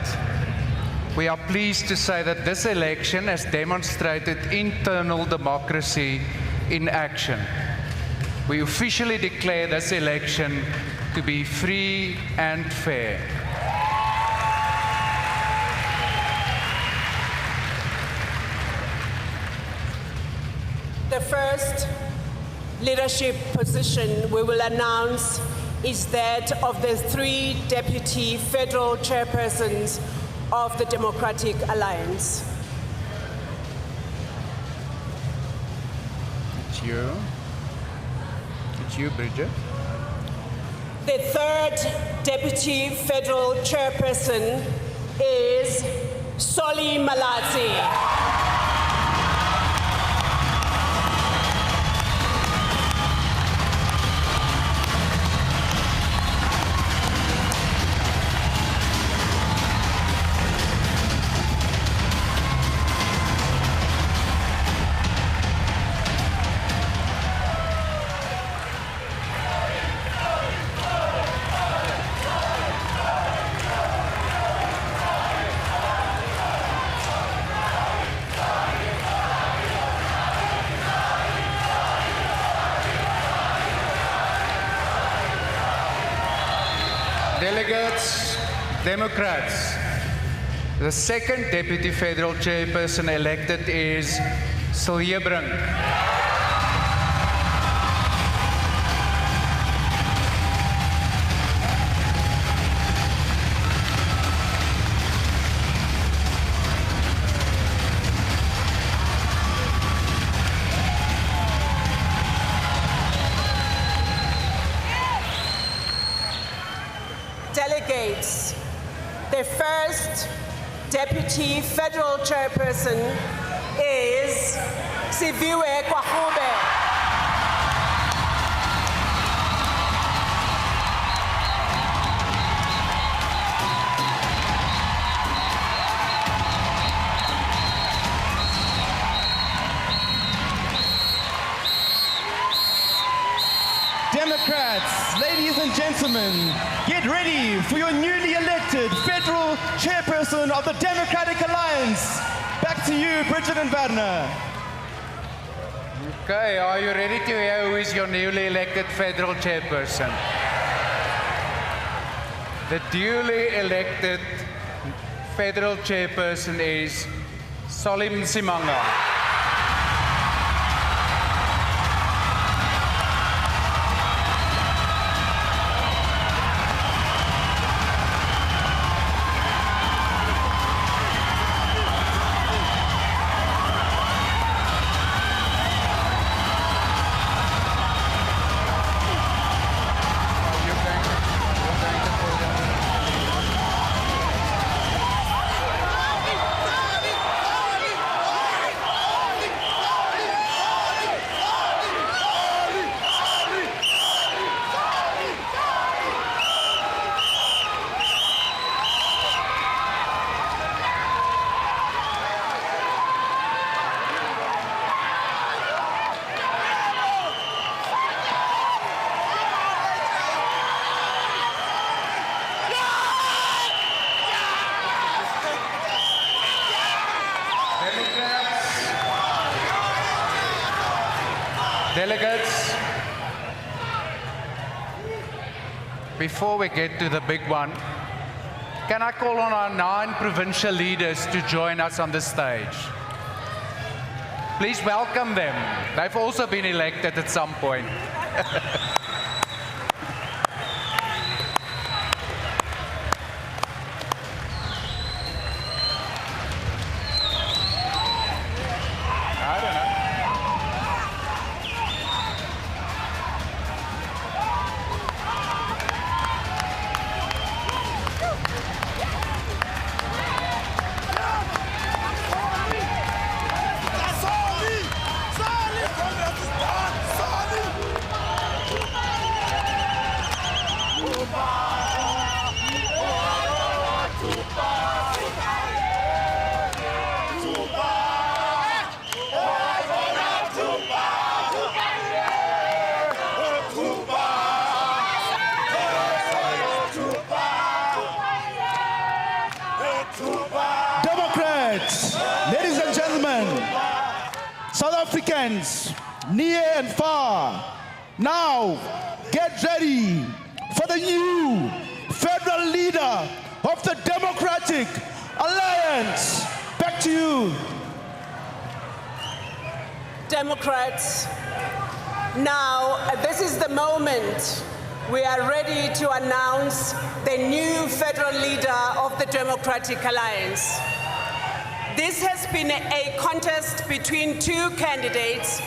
We are pleased to say that this election has demonstrated internal democracy in action. We officially declare this election to be free and fair. The first leadership position we will announce is that of the 3 deputy federal chairpersons of the Democratic Alliance. It's you. It's you, Bridget. The third deputy federal chairperson is Solly Malatsi. Delegates, Democrats, the second deputy federal chairperson elected is Silje Brink. Delegates, the first Deputy Federal Chairperson is Siviwe Kwahube. Democrats, ladies and gentlemen, get ready for your newly elected federal chairperson of the Democratic Alliance. Back to you, Bridget and Werner. Okay, are you ready to hear who is your newly elected federal chairperson? The duly elected federal chairperson is Solim Simanga. Delegates, before we get to the big one, can I call on our 9 provincial leaders to join us on the stage? Please welcome them. They've also been elected at some point. Democrats, ladies and gentlemen, South Africans, near and far, now get ready for the new federal leader of the Democratic Alliance. Back to you. Democrats, now this is the moment we are ready to announce the new federal leader of the Democratic Alliance. This has been a contest between 2 candidates,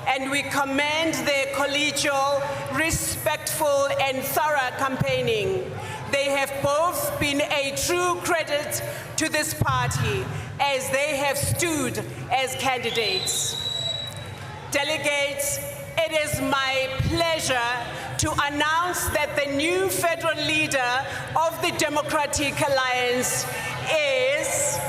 and we commend their collegial, respectful, and thorough campaigning. They have both been a true credit to this party as they have stood as candidates. Delegates, it is my pleasure to announce that the new federal leader of the Democratic Alliance is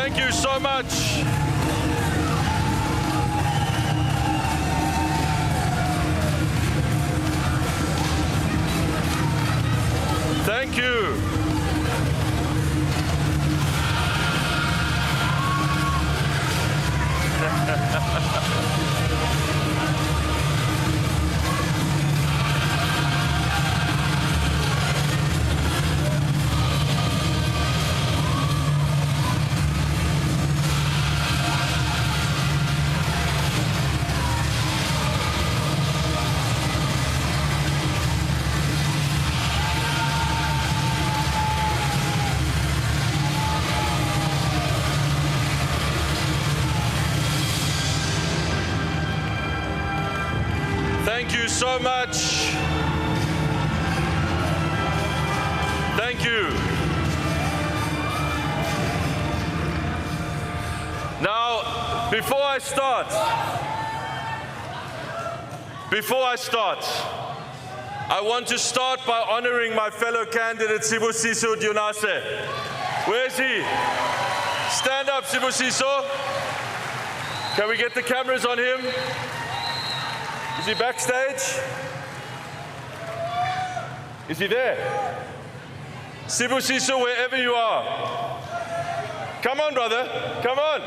Thank you so much. Thank you. Thank you so much. Thank you. Now, before I start, I want to start by honoring my fellow candidate, Sibusiso Dionase. Where is he? Stand up, Sibusiso. Can we get the cameras on him? Is he backstage? Is he there? Sibusiso, wherever you are. Come on, brother. Come on.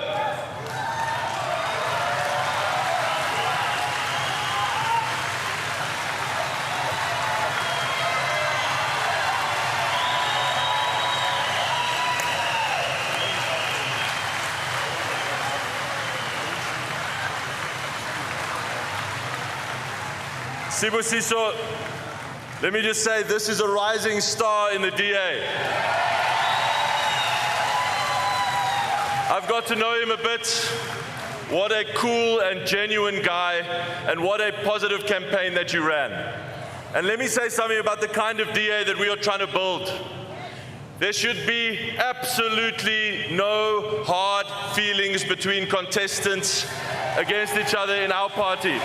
Sibusiso, let me just say, this is a rising star in the DA. I've got to know him a bit. What a cool and genuine guy, and what a positive campaign that you ran. And let me say something about the kind of DA that we are trying to build. There should be absolutely no hard feelings between contestants against each other in our party.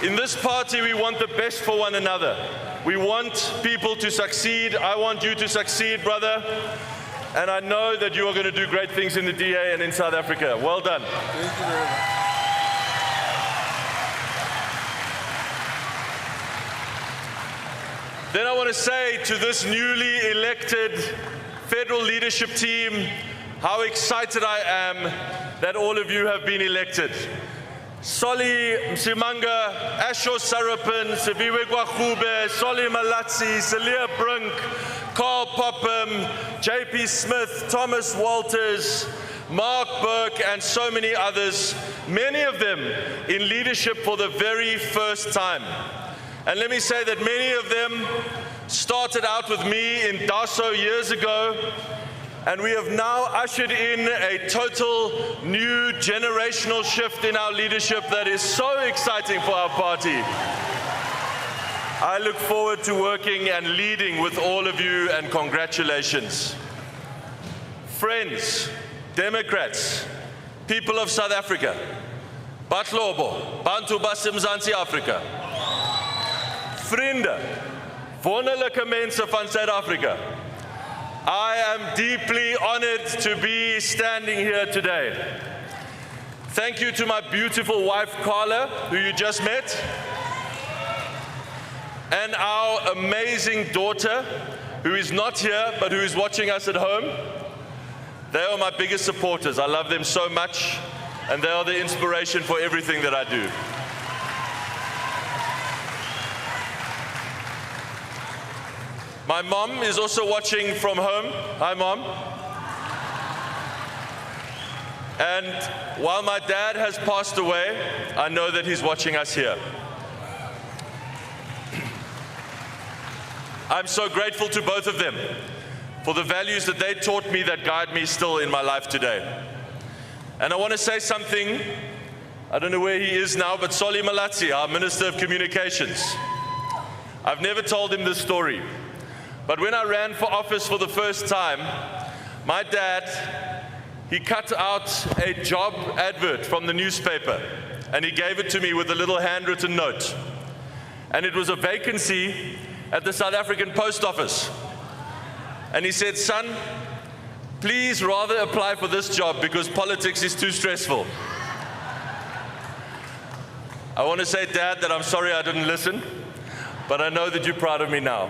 In this party, we want the best for one another. We want people to succeed. I want you to succeed, brother. And I know that you are going to do great things in the DA and in South Africa. Well done. Thank you very much. Then I want to say to this newly elected federal leadership team, how excited I am that all of you have been elected. Solly Msimanga, Asho Sarapin, Sibiwe Gwachube, Solly Malatsi, Celia Brink, Carl Popham, JP Smith, Thomas Walters, Mark Burke, and so many others, many of them in leadership for the very first time. And let me say that many of them started out with me in Daso years ago, and we have now ushered in a total new generational shift in our leadership that is so exciting for our party. I look forward to working and leading with all of you, and congratulations. Friends, Democrats, people of South Africa, Batlobo, Bantu Basimzansi Afrika, Vriende, wonderlike mense van Suid-Afrika. I am deeply honored to be standing here today. Thank you to my beautiful wife, Carla, who you just met, and our amazing daughter, who is not here, but who is watching us at home. They are my biggest supporters. I love them so much, and they are the inspiration for everything that I do. My mom is also watching from home. Hi, Mom. And while my dad has passed away, I know that he's watching us here. I'm so grateful to both of them for the values that they taught me that guide me still in my life today. And I want to say something, I don't know where he is now, but Solly Malatsi, our Minister of Communications. I've never told him this story. But when I ran for office for the first time, my dad, he cut out a job advert from the newspaper, and he gave it to me with a little handwritten note. And it was a vacancy at the South African Post Office. And he said, son, please rather apply for this job because politics is too stressful. I want to say, Dad, that I'm sorry I didn't listen, but I know that you're proud of me now.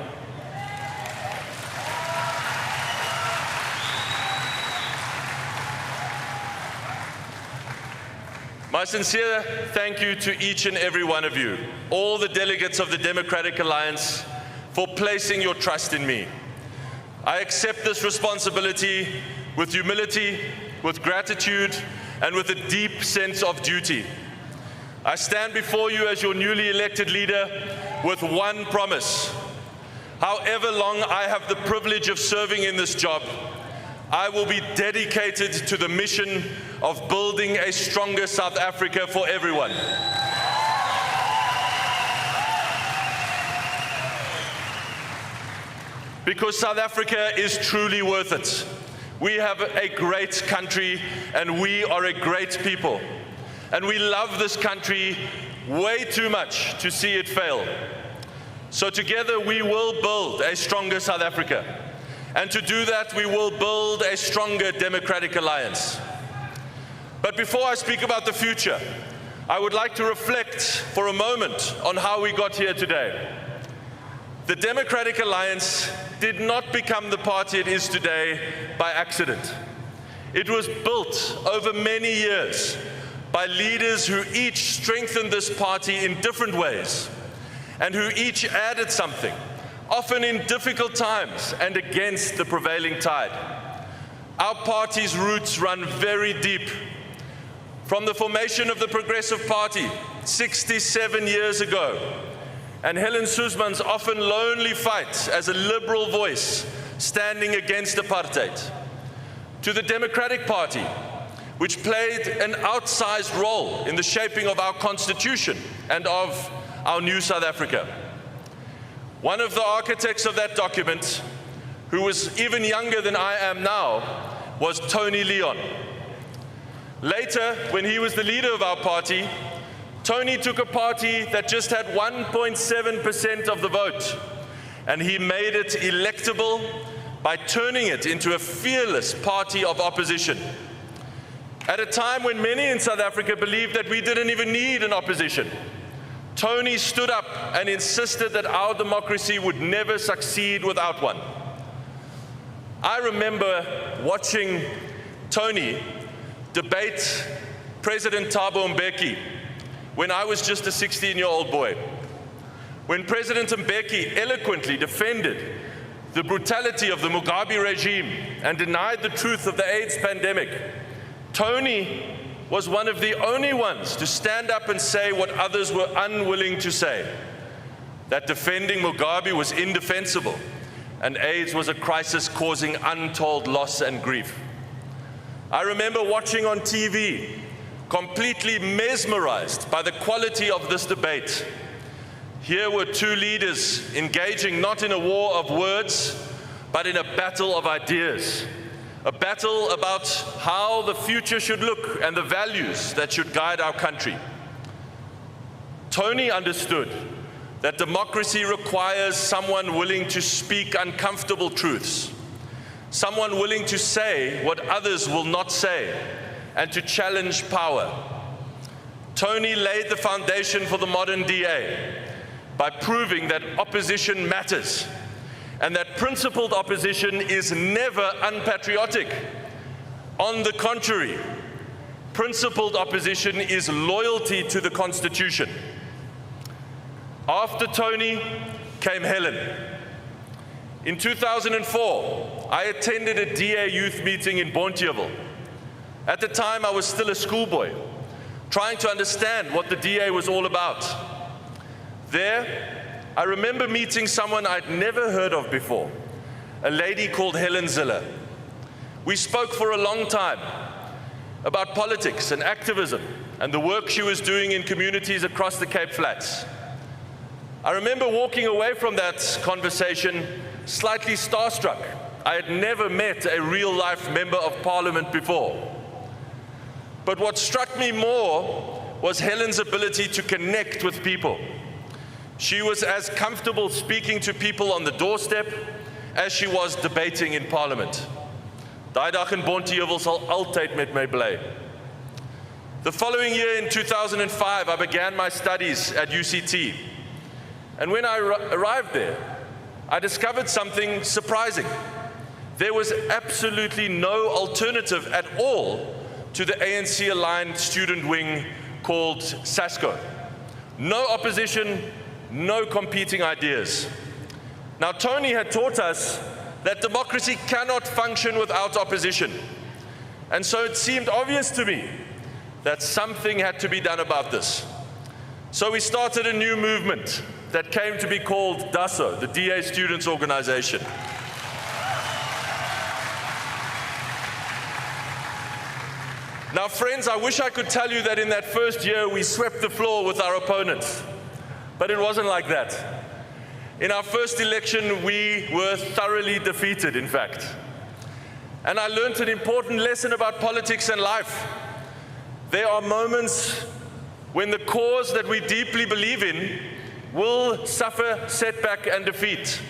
My sincere thank you to each and every one of you, all the delegates of the Democratic Alliance, for placing your trust in me. I accept this responsibility with humility, with gratitude, and with a deep sense of duty. I stand before you as your newly elected leader with one promise. However long I have the privilege of serving in this job, I will be dedicated to the mission of building a stronger South Africa for everyone. Because South Africa is truly worth it. We have a great country and we are a great people. And we love this country way too much to see it fail. So together we will build a stronger South Africa. And to do that, we will build a stronger democratic alliance. But before I speak about the future, I would like to reflect for a moment on how we got here today. The Democratic Alliance did not become the party it is today by accident. It was built over many years by leaders who each strengthened this party in different ways and who each added something, often in difficult times and against the prevailing tide. Our party's roots run very deep. From the formation of the Progressive Party 67 years ago, and Helen Suzman's often lonely fight as a liberal voice standing against apartheid, to the Democratic Party, which played an outsized role in the shaping of our Constitution and of our new South Africa. One of the architects of that document, who was even younger than I am now, was Tony Leon. Later, when he was the leader of our party, Tony took a party that just had 1.7% of the vote, and he made it electable by turning it into a fearless party of opposition. At a time when many in South Africa believed that we didn't even need an opposition, Tony stood up and insisted that our democracy would never succeed without one. I remember watching Tony debate President Thabo Mbeki when I was just a 16-year-old boy. When President Mbeki eloquently defended the brutality of the Mugabe regime and denied the truth of the AIDS pandemic, Tony was one of the only ones to stand up and say what others were unwilling to say, that defending Mugabe was indefensible and AIDS was a crisis causing untold loss and grief. I remember watching on TV, completely mesmerized by the quality of this debate. Here were two leaders engaging not in a war of words, but in a battle of ideas. A battle about how the future should look and the values that should guide our country. Tony understood that democracy requires someone willing to speak uncomfortable truths, someone willing to say what others will not say, and to challenge power. Tony laid the foundation for the modern DA by proving that opposition matters, and that principled opposition is never unpatriotic. On the contrary, principled opposition is loyalty to the Constitution. After Tony came Helen. In 2004, I attended a DA youth meeting in Bonteheuwel. At the time, I was still a schoolboy, trying to understand what the DA was all about. There, I remember meeting someone I'd never heard of before, a lady called Helen Zille. We spoke for a long time about politics and activism and the work she was doing in communities across the Cape Flats. I remember walking away from that conversation slightly starstruck. I had never met a real-life member of Parliament before. But what struck me more was Helen's ability to connect with people. She was as comfortable speaking to people on the doorstep as she was debating in Parliament. Daai dag in Bonteheuwel sal altyd met my bly. The following year, in 2005, I began my studies at UCT. And when I arrived there, I discovered something surprising. There was absolutely no alternative at all to the ANC-aligned student wing called SASCO. No opposition, no competing ideas. Now, Tony had taught us that democracy cannot function without opposition. And so it seemed obvious to me that something had to be done about this. So we started a new movement that came to be called DASO, the DA Students Organization. Now, friends, I wish I could tell you that in that first year we swept the floor with our opponents, but it wasn't like that. In our first election, we were thoroughly defeated, in fact. And I learned an important lesson about politics and life. There are moments when the cause that we deeply believe in will suffer setback and defeat,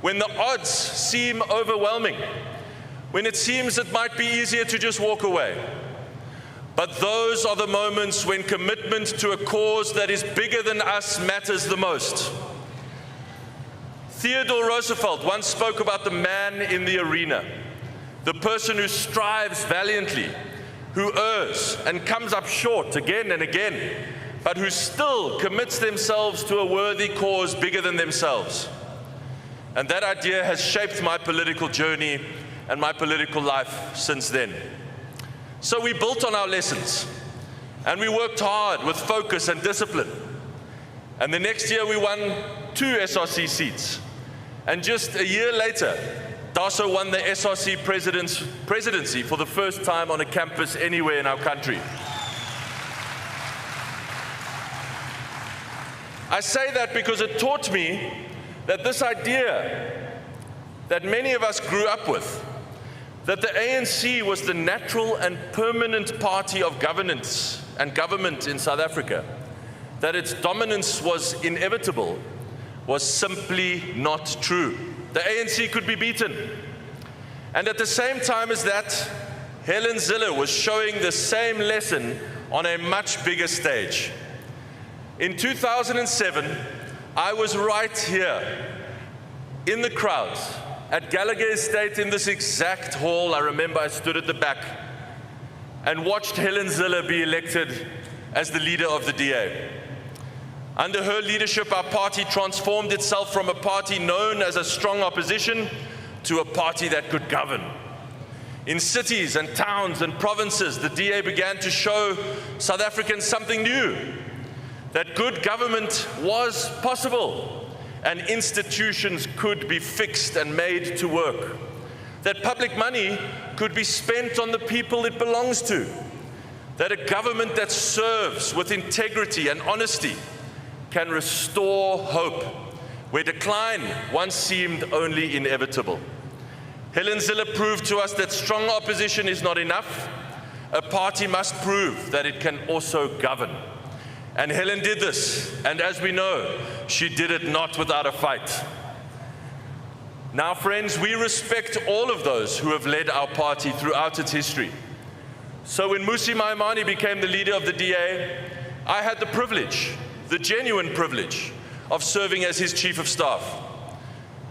when the odds seem overwhelming, when it seems it might be easier to just walk away. But those are the moments when commitment to a cause that is bigger than us matters the most. Theodore Roosevelt once spoke about the man in the arena, the person who strives valiantly, who errs and comes up short again and again, but who still commits themselves to a worthy cause bigger than themselves. And that idea has shaped my political journey and my political life since then. So we built on our lessons, and we worked hard with focus and discipline. And the next year we won 2 SRC seats. And just a year later, DASO won the SRC presidency for the first time on a campus anywhere in our country. I say that because it taught me that this idea that many of us grew up with, that the ANC was the natural and permanent party of governance and government in South Africa, that its dominance was inevitable, was simply not true. The ANC could be beaten. And at the same time as that, Helen Zille was showing the same lesson on a much bigger stage. In 2007, I was right here in the crowd at Gallagher Estate in this exact hall. I remember I stood at the back and watched Helen Zille be elected as the leader of the DA. Under her leadership, our party transformed itself from a party known as a strong opposition to a party that could govern. In cities and towns and provinces, the DA began to show South Africans something new, that good government was possible, and institutions could be fixed and made to work, that public money could be spent on the people it belongs to, that a government that serves with integrity and honesty can restore hope where decline once seemed only inevitable. Helen Zille proved to us that strong opposition is not enough. A party must prove that it can also govern. And Helen did this, and as we know, she did it not without a fight. Now, friends, we respect all of those who have led our party throughout its history. So when Mmusi Maimane became the leader of the DA, I had the privilege, the genuine privilege, of serving as his chief of staff.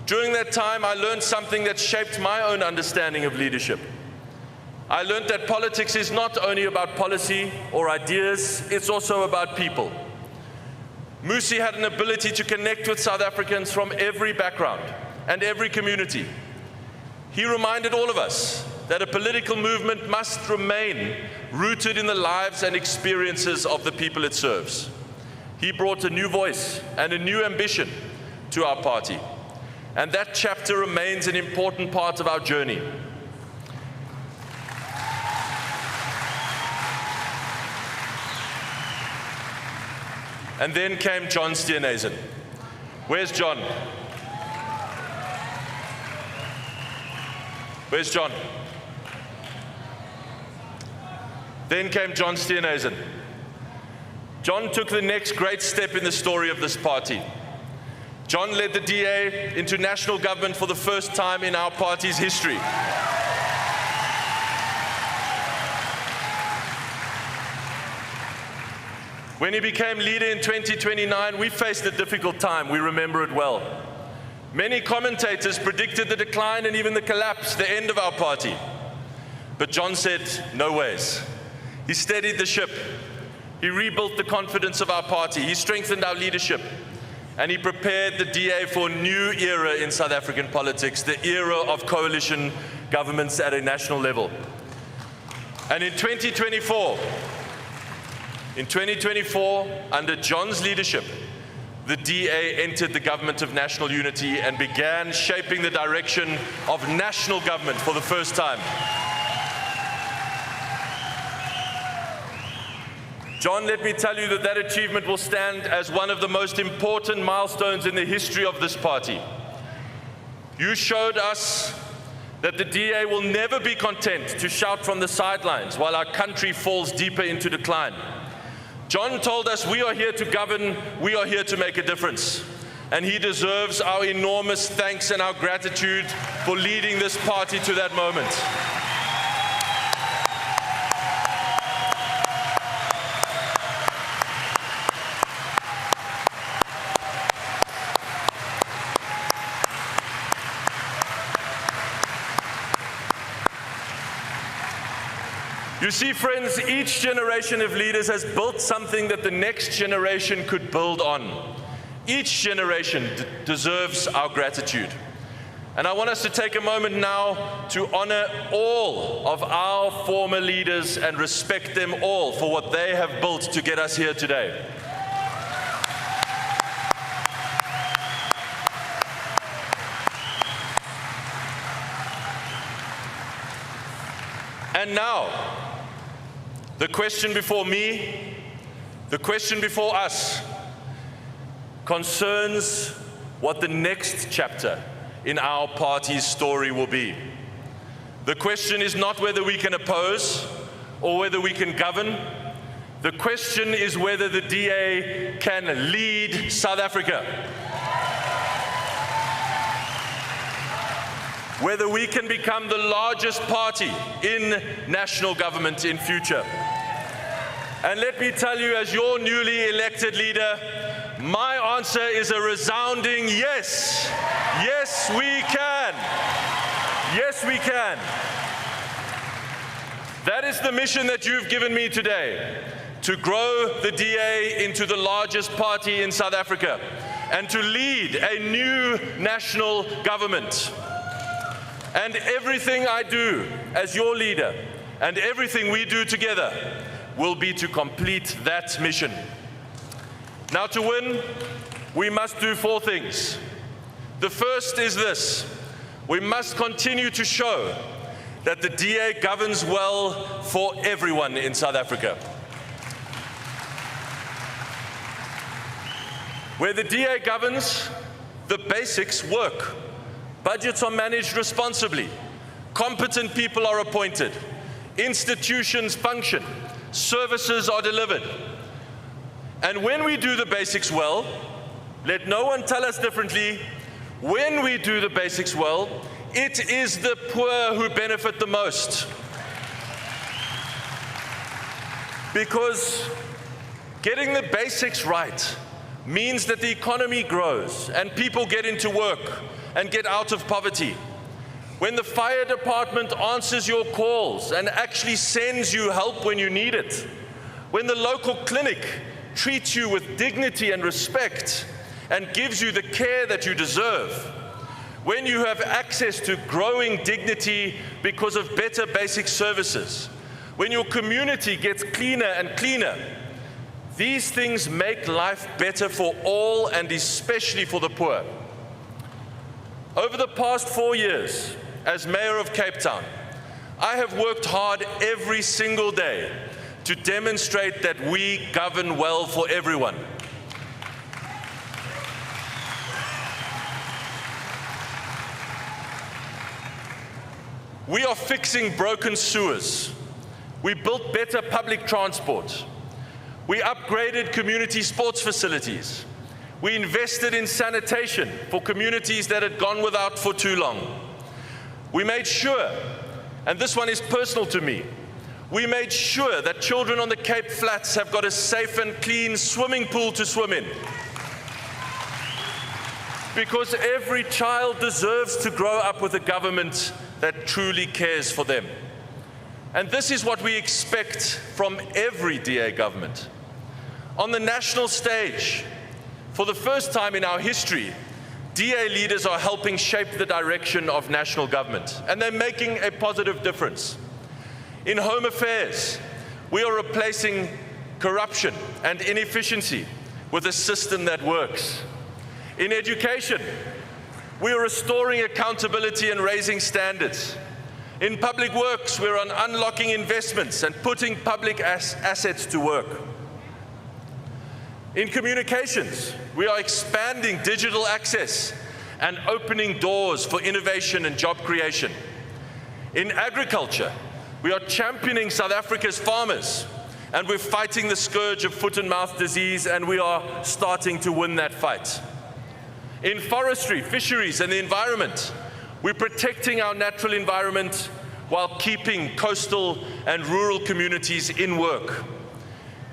During that time, I learned something that shaped my own understanding of leadership. I learned that politics is not only about policy or ideas, it's also about people. Mmusi had an ability to connect with South Africans from every background and every community. He reminded all of us that a political movement must remain rooted in the lives and experiences of the people it serves. He brought a new voice and a new ambition to our party. And that chapter remains an important part of our journey. And then came John Steenhuisen. Where's John? Where's John? Then came John Steenhuisen. John took the next great step in the story of this party. John led the DA into national government for the first time in our party's history. When he became leader in 2029, we faced a difficult time. We remember it well. Many commentators predicted the decline and even the collapse, the end of our party. But John said, no ways. He steadied the ship. He rebuilt the confidence of our party. He strengthened our leadership. And he prepared the DA for a new era in South African politics, the era of coalition governments at a national level. And in 2024, under John's leadership, the DA entered the government of national unity and began shaping the direction of national government for the first time. John, let me tell you that that achievement will stand as one of the most important milestones in the history of this party. You showed us that the DA will never be content to shout from the sidelines while our country falls deeper into decline. John told us we are here to govern, we are here to make a difference. And he deserves our enormous thanks and our gratitude for leading this party to that moment. You see, friends, each generation of leaders has built something that the next generation could build on. Each generation deserves our gratitude. And I want us to take a moment now to honor all of our former leaders and respect them all for what they have built to get us here today. And now, the question before me, the question before us, concerns what the next chapter in our party's story will be. The question is not whether we can oppose or whether we can govern. The question is whether the DA can lead South Africa. Whether we can become the largest party in national government in future. And let me tell you, as your newly elected leader, my answer is a resounding yes. Yes, we can. Yes, we can. That is the mission that you've given me today, to grow the DA into the largest party in South Africa and to lead a new national government. And everything I do as your leader and everything we do together will be to complete that mission. Now, to win, we must do 4 things. The first is this: we must continue to show that the DA governs well for everyone in South Africa. Where the DA governs, the basics work. Budgets are managed responsibly. Competent people are appointed. Institutions function. Services are delivered. And when we do the basics well, let no one tell us differently, when we do the basics well, it is the poor who benefit the most. Because getting the basics right means that the economy grows and people get into work and get out of poverty. When the fire department answers your calls and actually sends you help when you need it. When the local clinic treats you with dignity and respect and gives you the care that you deserve. When you have access to growing dignity because of better basic services. When your community gets cleaner and cleaner. These things make life better for all and especially for the poor. Over the past 4 years, as Mayor of Cape Town, I have worked hard every single day to demonstrate that we govern well for everyone. We are fixing broken sewers. We built better public transport. We upgraded community sports facilities. We invested in sanitation for communities that had gone without for too long. We made sure, and this one is personal to me, we made sure that children on the Cape Flats have got a safe and clean swimming pool to swim in. Because every child deserves to grow up with a government that truly cares for them. And this is what we expect from every DA government. On the national stage, for the first time in our history, DA leaders are helping shape the direction of national government, and they're making a positive difference. In home affairs, we are replacing corruption and inefficiency with a system that works. In education, we are restoring accountability and raising standards. In public works, we're on unlocking investments and putting public assets to work. In communications, we are expanding digital access and opening doors for innovation and job creation. In agriculture, we are championing South Africa's farmers, and we're fighting the scourge of foot and mouth disease, and we are starting to win that fight. In forestry, fisheries, and the environment, we're protecting our natural environment while keeping coastal and rural communities in work.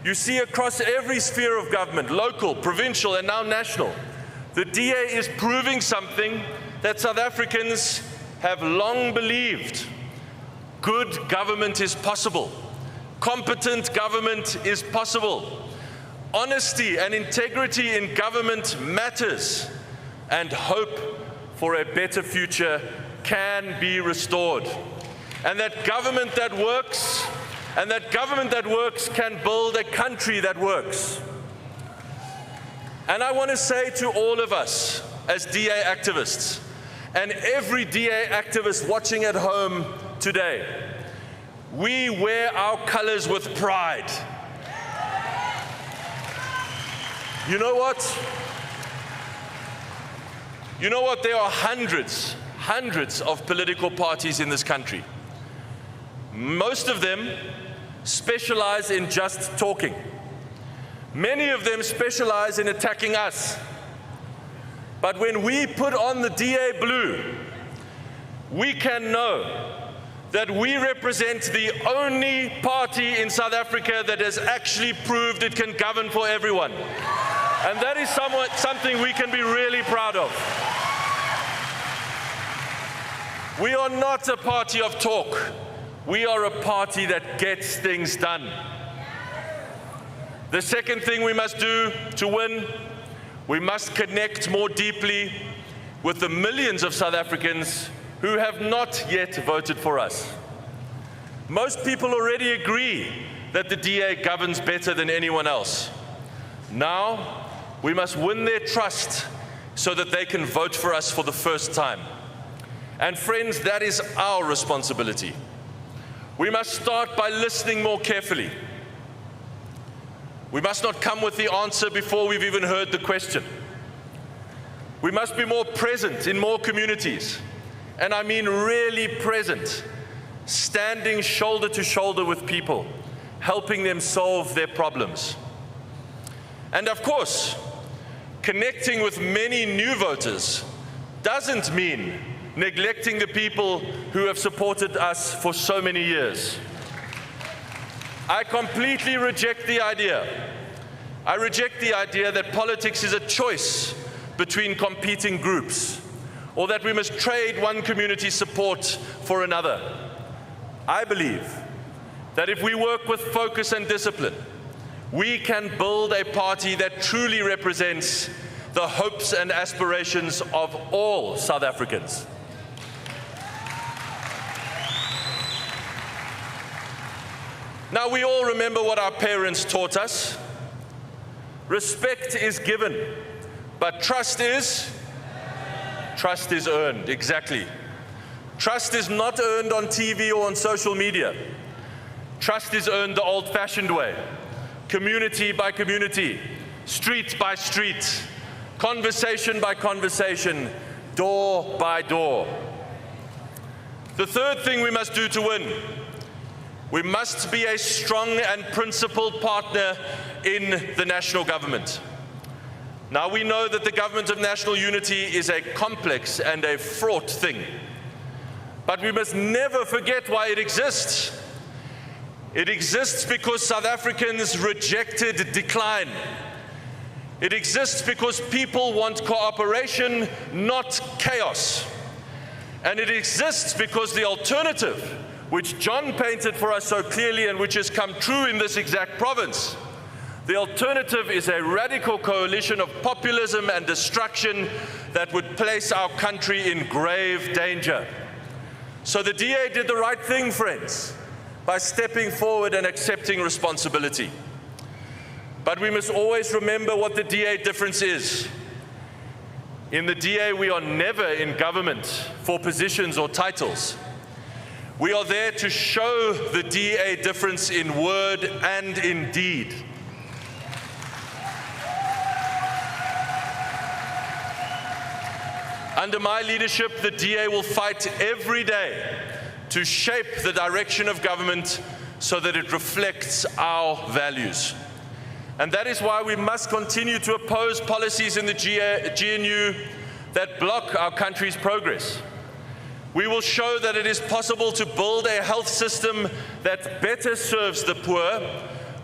You see, across every sphere of government, local, provincial, and now national, the DA is proving something that South Africans have long believed. Good government is possible. Competent government is possible. Honesty and integrity in government matters. And hope for a better future can be restored. And that government that works, can build a country that works. And I want to say to all of us as DA activists, and every DA activist watching at home today, we wear our colors with pride. You know what? You know what? There are hundreds of political parties in this country. Most of them specialize in just talking. Many of them specialize in attacking us. But when we put on the DA blue, we can know that we represent the only party in South Africa that has actually proved it can govern for everyone. And that is something we can be really proud of. We are not a party of talk. We are a party that gets things done. The second thing we must do to win, we must connect more deeply with the millions of South Africans who have not yet voted for us. Most people already agree that the DA governs better than anyone else. Now, we must win their trust so that they can vote for us for the first time. And friends, that is our responsibility. We must start by listening more carefully. We must not come with the answer before we've even heard the question. We must be more present in more communities. And I mean really present, standing shoulder to shoulder with people, helping them solve their problems. And of course, connecting with many new voters doesn't mean neglecting the people who have supported us for so many years. I completely reject the idea. I reject the idea that politics is a choice between competing groups, or that we must trade one community's support for another. I believe that if we work with focus and discipline, we can build a party that truly represents the hopes and aspirations of all South Africans. Now, we all remember what our parents taught us. Respect is given, but trust is earned. Exactly. Trust is not earned on TV or on social media. Trust is earned the old-fashioned way, community by community, street by street, conversation by conversation, door by door. The third thing we must do to win, we must be a strong and principled partner in the national government. Now, we know that the government of national unity is a complex and a fraught thing, but we must never forget why it exists. It exists because South Africans rejected decline. It exists because people want cooperation, not chaos. And it exists because the alternative, which John painted for us so clearly and which has come true in this exact province, the alternative is a radical coalition of populism and destruction that would place our country in grave danger. So the DA did the right thing, friends, by stepping forward and accepting responsibility. But we must always remember what the DA difference is. In the DA, we are never in government for positions or titles. We are there to show the DA difference in word and in deed. Under my leadership, the DA will fight every day to shape the direction of government so that it reflects our values. And that is why we must continue to oppose policies in the GNU that block our country's progress. We will show that it is possible to build a health system that better serves the poor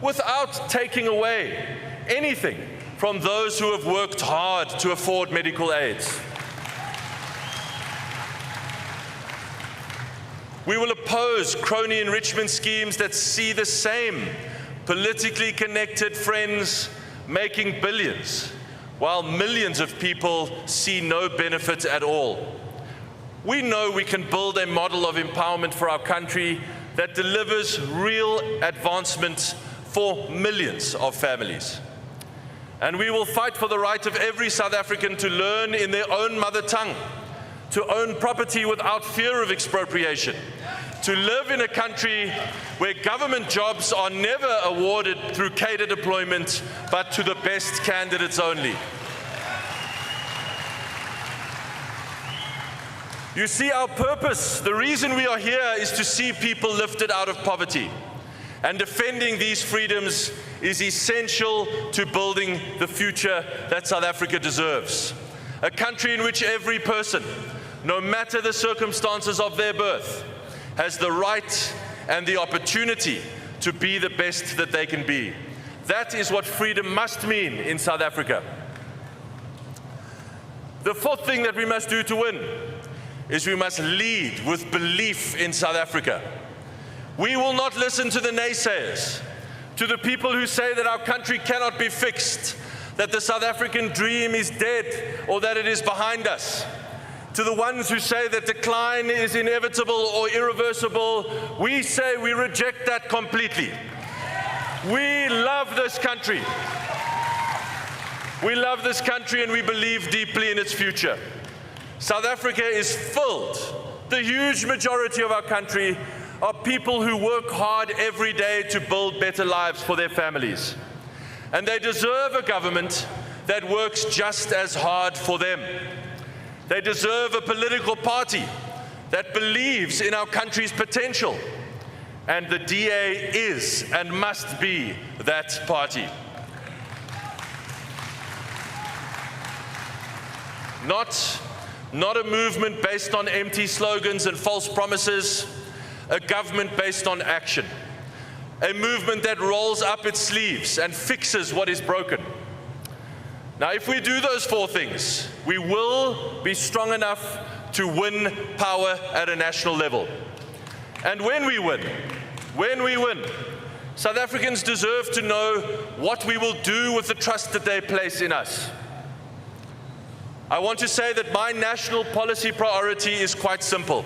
without taking away anything from those who have worked hard to afford medical aids. We will oppose crony enrichment schemes that see the same politically connected friends making billions, while millions of people see no benefit at all. We know we can build a model of empowerment for our country that delivers real advancement for millions of families. And we will fight for the right of every South African to learn in their own mother tongue, to own property without fear of expropriation, to live in a country where government jobs are never awarded through cadre deployment, but to the best candidates only. You see, our purpose, the reason we are here, is to see people lifted out of poverty. And defending these freedoms is essential to building the future that South Africa deserves. A country in which every person, no matter the circumstances of their birth, has the right and the opportunity to be the best that they can be. That is what freedom must mean in South Africa. The fourth thing that we must do to win is we must lead with belief in South Africa. We will not listen to the naysayers, to the people who say that our country cannot be fixed, that the South African dream is dead or that it is behind us. To the ones who say that decline is inevitable or irreversible, we say we reject that completely. We love this country. We love this country and we believe deeply in its future. South Africa is filled, the huge majority of our country, are people who work hard every day to build better lives for their families. And they deserve a government that works just as hard for them. They deserve a political party that believes in our country's potential. And the DA is and must be that party. Not a movement based on empty slogans and false promises, a government based on action. A movement that rolls up its sleeves and fixes what is broken. Now, if we do those four things, we will be strong enough to win power at a national level. And when we win, South Africans deserve to know what we will do with the trust that they place in us. I want to say that my national policy priority is quite simple.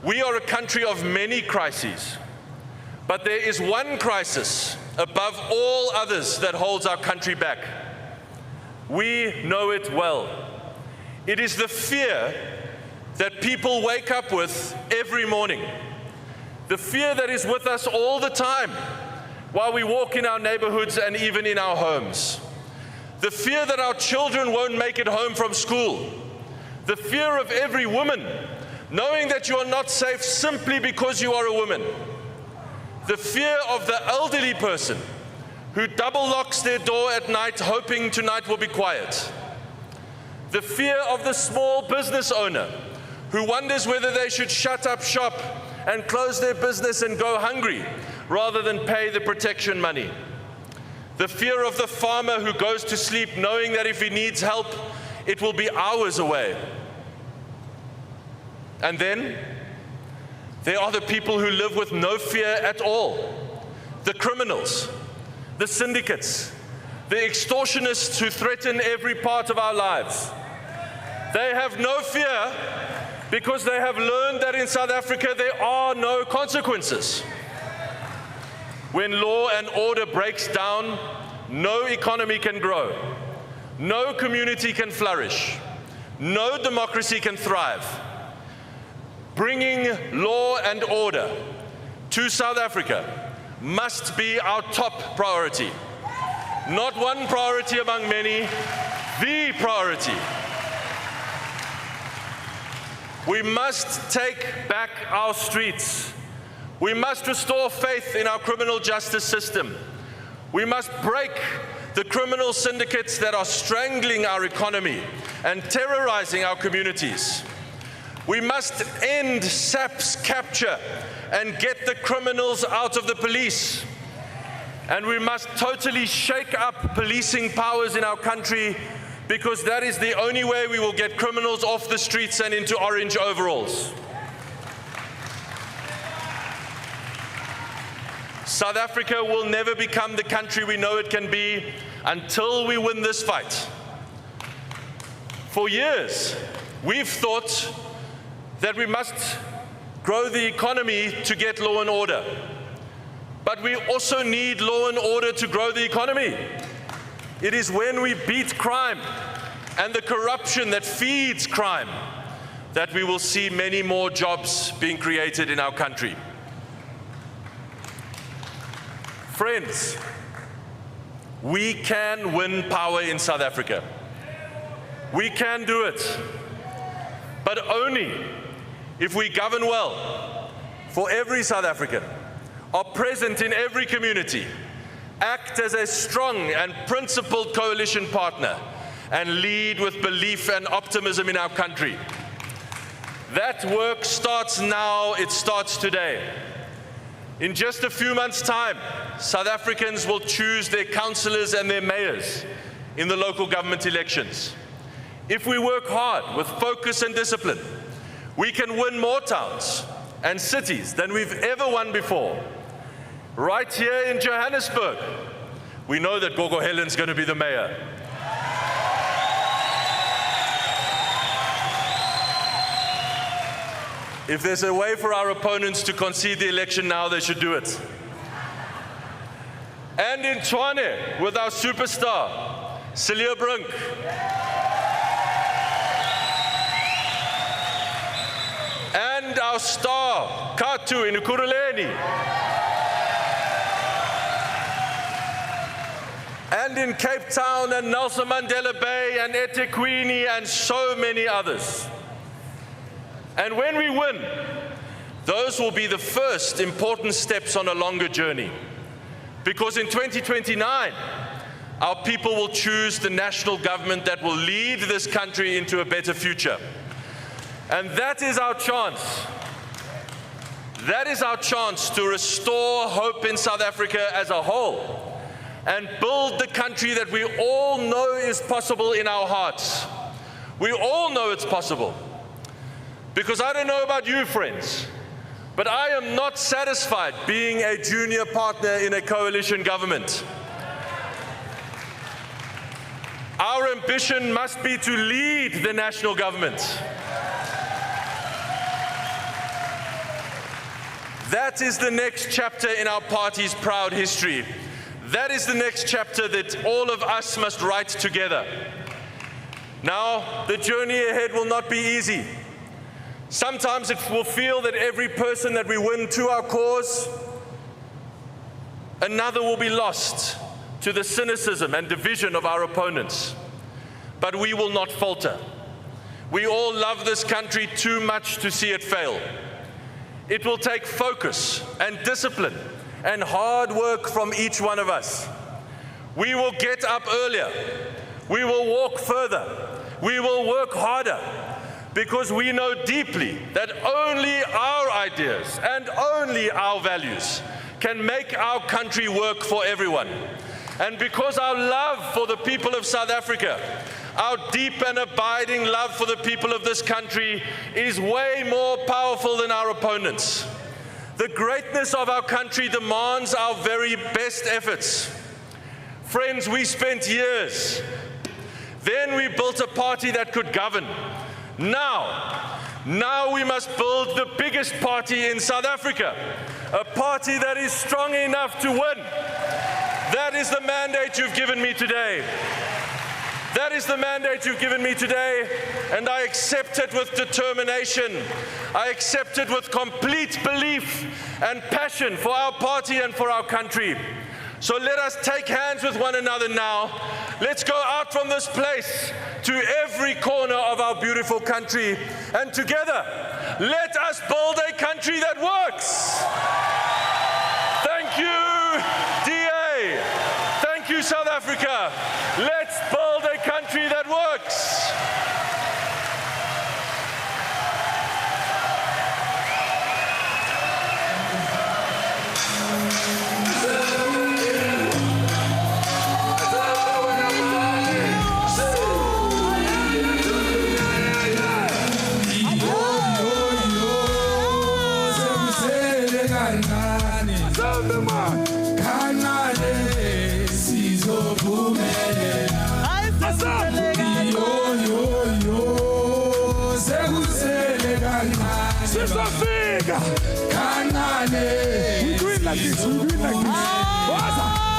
We are a country of many crises, but there is one crisis above all others that holds our country back. We know it well. It is the fear that people wake up with every morning. The fear that is with us all the time while we walk in our neighborhoods and even in our homes. The fear that our children won't make it home from school. The fear of every woman knowing that you are not safe simply because you are a woman. The fear of the elderly person who double locks their door at night hoping tonight will be quiet. The fear of the small business owner who wonders whether they should shut up shop and close their business and go hungry rather than pay the protection money. The fear of the farmer who goes to sleep knowing that if he needs help, it will be hours away. And then there are the people who live with no fear at all. The criminals, the syndicates, the extortionists who threaten every part of our lives. They have no fear because they have learned that in South Africa there are no consequences. When law and order breaks down, no economy can grow, no community can flourish, no democracy can thrive. Bringing law and order to South Africa must be our top priority. Not one priority among many, the priority. We must take back our streets. We must restore faith in our criminal justice system. We must break the criminal syndicates that are strangling our economy and terrorizing our communities. We must end SAP's capture and get the criminals out of the police. And we must totally shake up policing powers in our country, because that is the only way we will get criminals off the streets and into orange overalls. South Africa will never become the country we know it can be until we win this fight. For years, we've thought that we must grow the economy to get law and order. But we also need law and order to grow the economy. It is when we beat crime and the corruption that feeds crime that we will see many more jobs being created in our country. Friends, we can win power in South Africa. We can do it, but only if we govern well for every South African, are present in every community, act as a strong and principled coalition partner, and lead with belief and optimism in our country. That work starts now, it starts today. In just a few months' time, South Africans will choose their councillors and their mayors in the local government elections. If we work hard with focus and discipline, we can win more towns and cities than we've ever won before. Right here in Johannesburg, we know that Gogo Helen's going to be the mayor. If there's a way for our opponents to concede the election now, they should do it. And in Tshwane, with our superstar, Celia Brink. And our star, Katu in Ekurhuleni. And in Cape Town and Nelson Mandela Bay and eThekwini and so many others. And when we win, those will be the first important steps on a longer journey. Because in 2029, our people will choose the national government that will lead this country into a better future. And that is our chance. That is our chance to restore hope in South Africa as a whole and build the country that we all know is possible in our hearts. We all know it's possible. Because I don't know about you, friends, but I am not satisfied being a junior partner in a coalition government. Our ambition must be to lead the national government. That is the next chapter in our party's proud history. That is the next chapter that all of us must write together. Now, the journey ahead will not be easy. Sometimes it will feel that every person that we win to our cause, another will be lost to the cynicism and division of our opponents. But we will not falter. We all love this country too much to see it fail. It will take focus and discipline and hard work from each one of us. We will get up earlier. We will walk further. We will work harder, because we know deeply that only our ideas and only our values can make our country work for everyone. And because our love for the people of South Africa, our deep and abiding love for the people of this country, is way more powerful than our opponents. The greatness of our country demands our very best efforts. Friends, we spent years. Then we built a party that could govern. Now we must build the biggest party in South Africa, a party that is strong enough to win. That is the mandate you've given me today. That is the mandate you've given me today, and I accept it with determination. I accept it with complete belief and passion for our party and for our country. So let us take hands with one another now. Let's go out from this place to every corner of our beautiful country, and together, let us build a country that works. Thank you, DA. Thank you, South Africa. Let's build a country that works. We do it like this. We do it like this.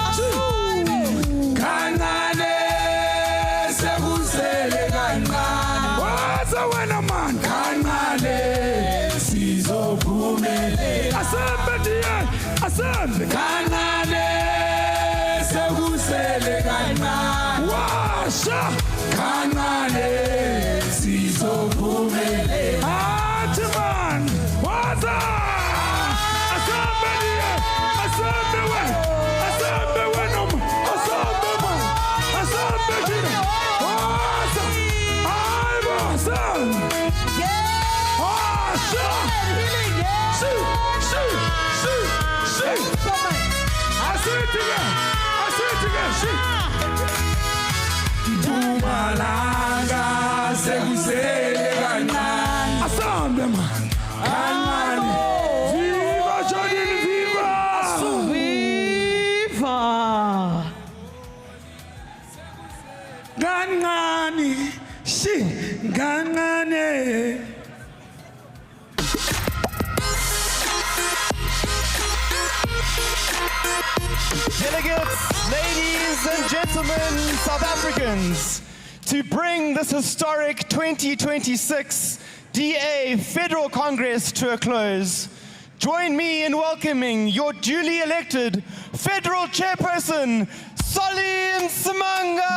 Delegates, ladies and gentlemen, South Africans, to bring this historic 2026 DA Federal Congress to a close, join me in welcoming your duly elected Federal Chairperson, Solly Nsimanga.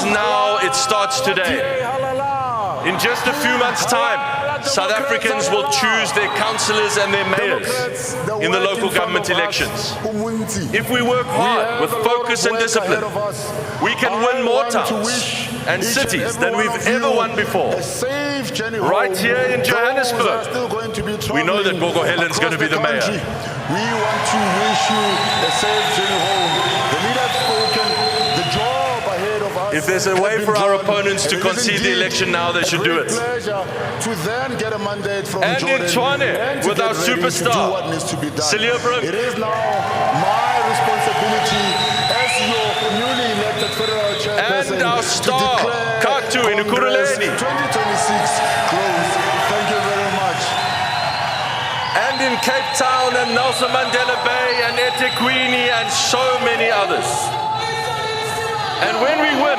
Now, it starts today. In just a few months' time, South Africans will choose their councillors and their mayors in the local government elections. If we work hard with focus and discipline, we can win more towns and cities than we've ever won before. Right here in Johannesburg, we know that Gogo Helen's going to be the mayor. We want to wish you a safe journey home. The leader has spoken. The If there's a way for our opponents to concede the election now, they should do it. To then get a mandate from And in Tshwane, with our superstar, Siljebrink. It is now my responsibility as your newly elected federal chairperson And our star, Katu Inaugural. 2026 closed. Thank you very much. And in Cape Town and Nelson Mandela Bay and eThekwini and so many others. And when we win,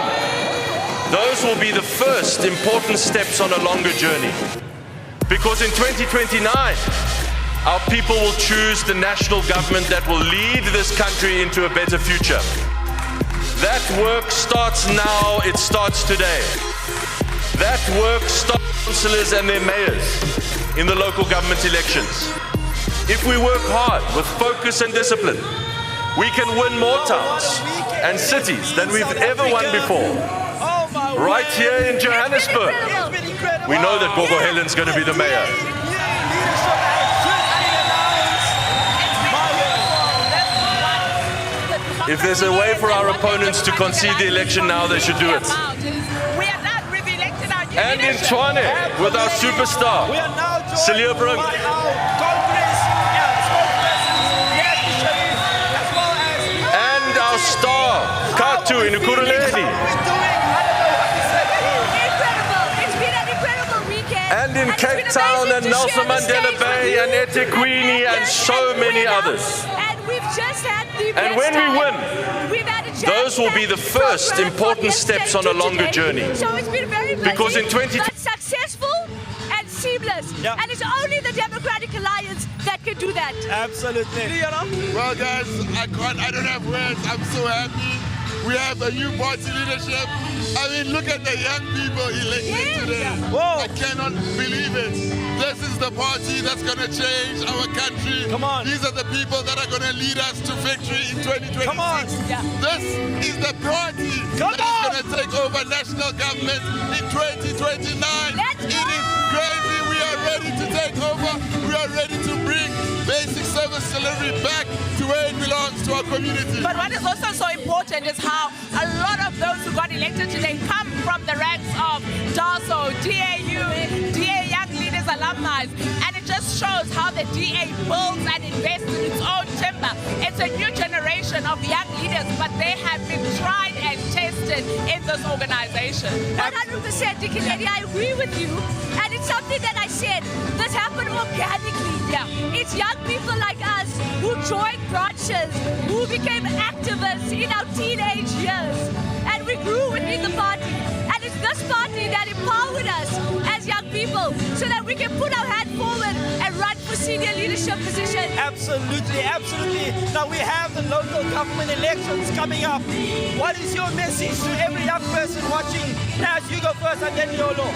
those will be the first important steps on a longer journey. Because in 2029, our people will choose the national government that will lead this country into a better future. That work starts now, it starts today. That work starts with councillors and their mayors in the local government elections. If we work hard with focus and discipline, we can win more towns and cities than we've ever won before. Right here in Johannesburg, we know that Gogo Helen's going to be the mayor. If there's a way for our opponents to concede the election now, they should do it. And in Tshwane, with our superstar, Siljebrink. And our star, Katu Inaugural. And in Cape Town and Nelson Mandela Bay and eThekwini and so many others. And when we win, those will be the first important steps on a longer journey. Because in 2020, successful and seamless. And it's only the Democratic Alliance that can do that. Absolutely. Well, guys, I don't have words. I'm so happy. We have a new party leadership. I mean, look at the young people elected today. Whoa. I cannot believe it. This is the party that's going to change our country. Come on. These are the people that are going to lead us to victory in 2026. Come on. This is the party that is going to take over national government in 2029. It is crazy. We are ready to take over. We are ready to bring basic service delivery back to where it belongs, to our community. But what is also so important is how a lot of those who got elected today come from the ranks of DASO, DAU, DA Young Leaders Alumni, and it just shows how the DA builds and invests in its own timber. It's a new generation of young leaders, but they have been tried and tested in this organization. 100%, Dickie Lady, I agree with you. And it's something that I said, this happened organically. It's young people like us who joined branches, who became activists in our teenage years. And we grew within the party. And it's this party that empowered us as young people so that we can put our hand forward and run for senior leadership positions. Absolutely, absolutely. Now we have the local government elections coming up. What is your message to every young person watching? Now you go first and then Yolo.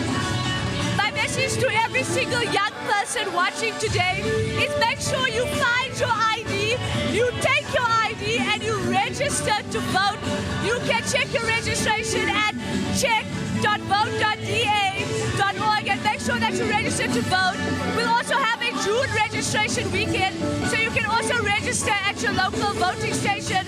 My message to every single young person watching today is make sure you find your ID, you take your ID and you register to vote. You can check your registration at check.vote.da.org and make sure that you register to vote. We'll also have a June registration weekend, so you can also register at your local voting station.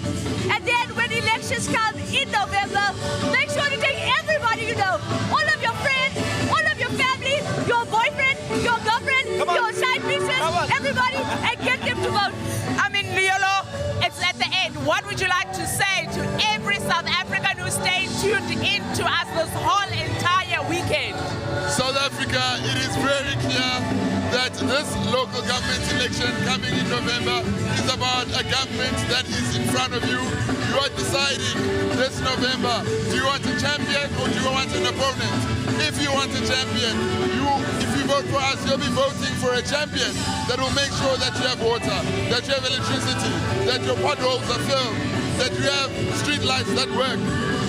And then when elections come in November, make sure to take everybody you know, all of your friends, all of your family, your boyfriend, your girlfriend, your side pieces, everybody, and get them to vote. I mean, Liolo, it's at the end. What would you like to say to every South African who stayed tuned in to us this whole entire weekend? South Africa, it is very clear that this local government election coming in November is about a government that is in front of you. You are deciding this November, do you want a champion or do you want an opponent? If you want a champion, if you vote for us, you'll be voting for a champion that will make sure that you have water, that you have electricity, that your potholes are filled, that you have street lights that work.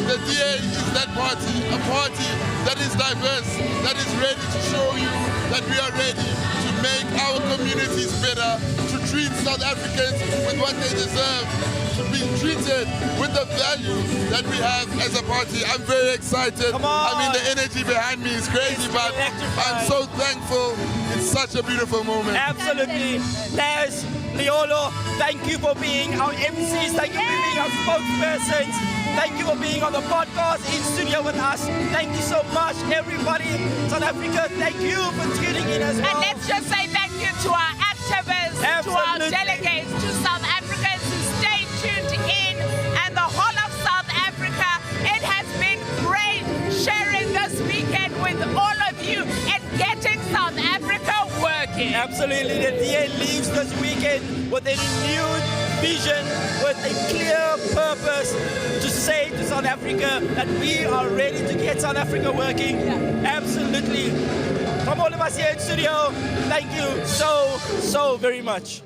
The DA is that party, a party that is diverse, that is ready to show you that we are ready to make our communities better, to treat South Africans with what they deserve, to be treated with the value that we have as a party. I'm very excited. I mean, the energy behind me is crazy, but I'm so thankful. It's such a beautiful moment. Absolutely. Les, Liolo, thank you for being our MCs. Thank you for being our spokespersons. Thank you for being on the podcast, in studio with us. Thank you so much, everybody. South Africa, thank you for tuning in as well. And let's just say thank you to our activists, to our delegates, to South Africans who stay tuned in, and the whole of South Africa. It has been great sharing this weekend with all of you and getting South Africa working. Absolutely, the DA leaves this weekend with a renewed vision, with a clear purpose to say to South Africa that we are ready to get South Africa working. Absolutely. From all of us here in studio, thank you so very much.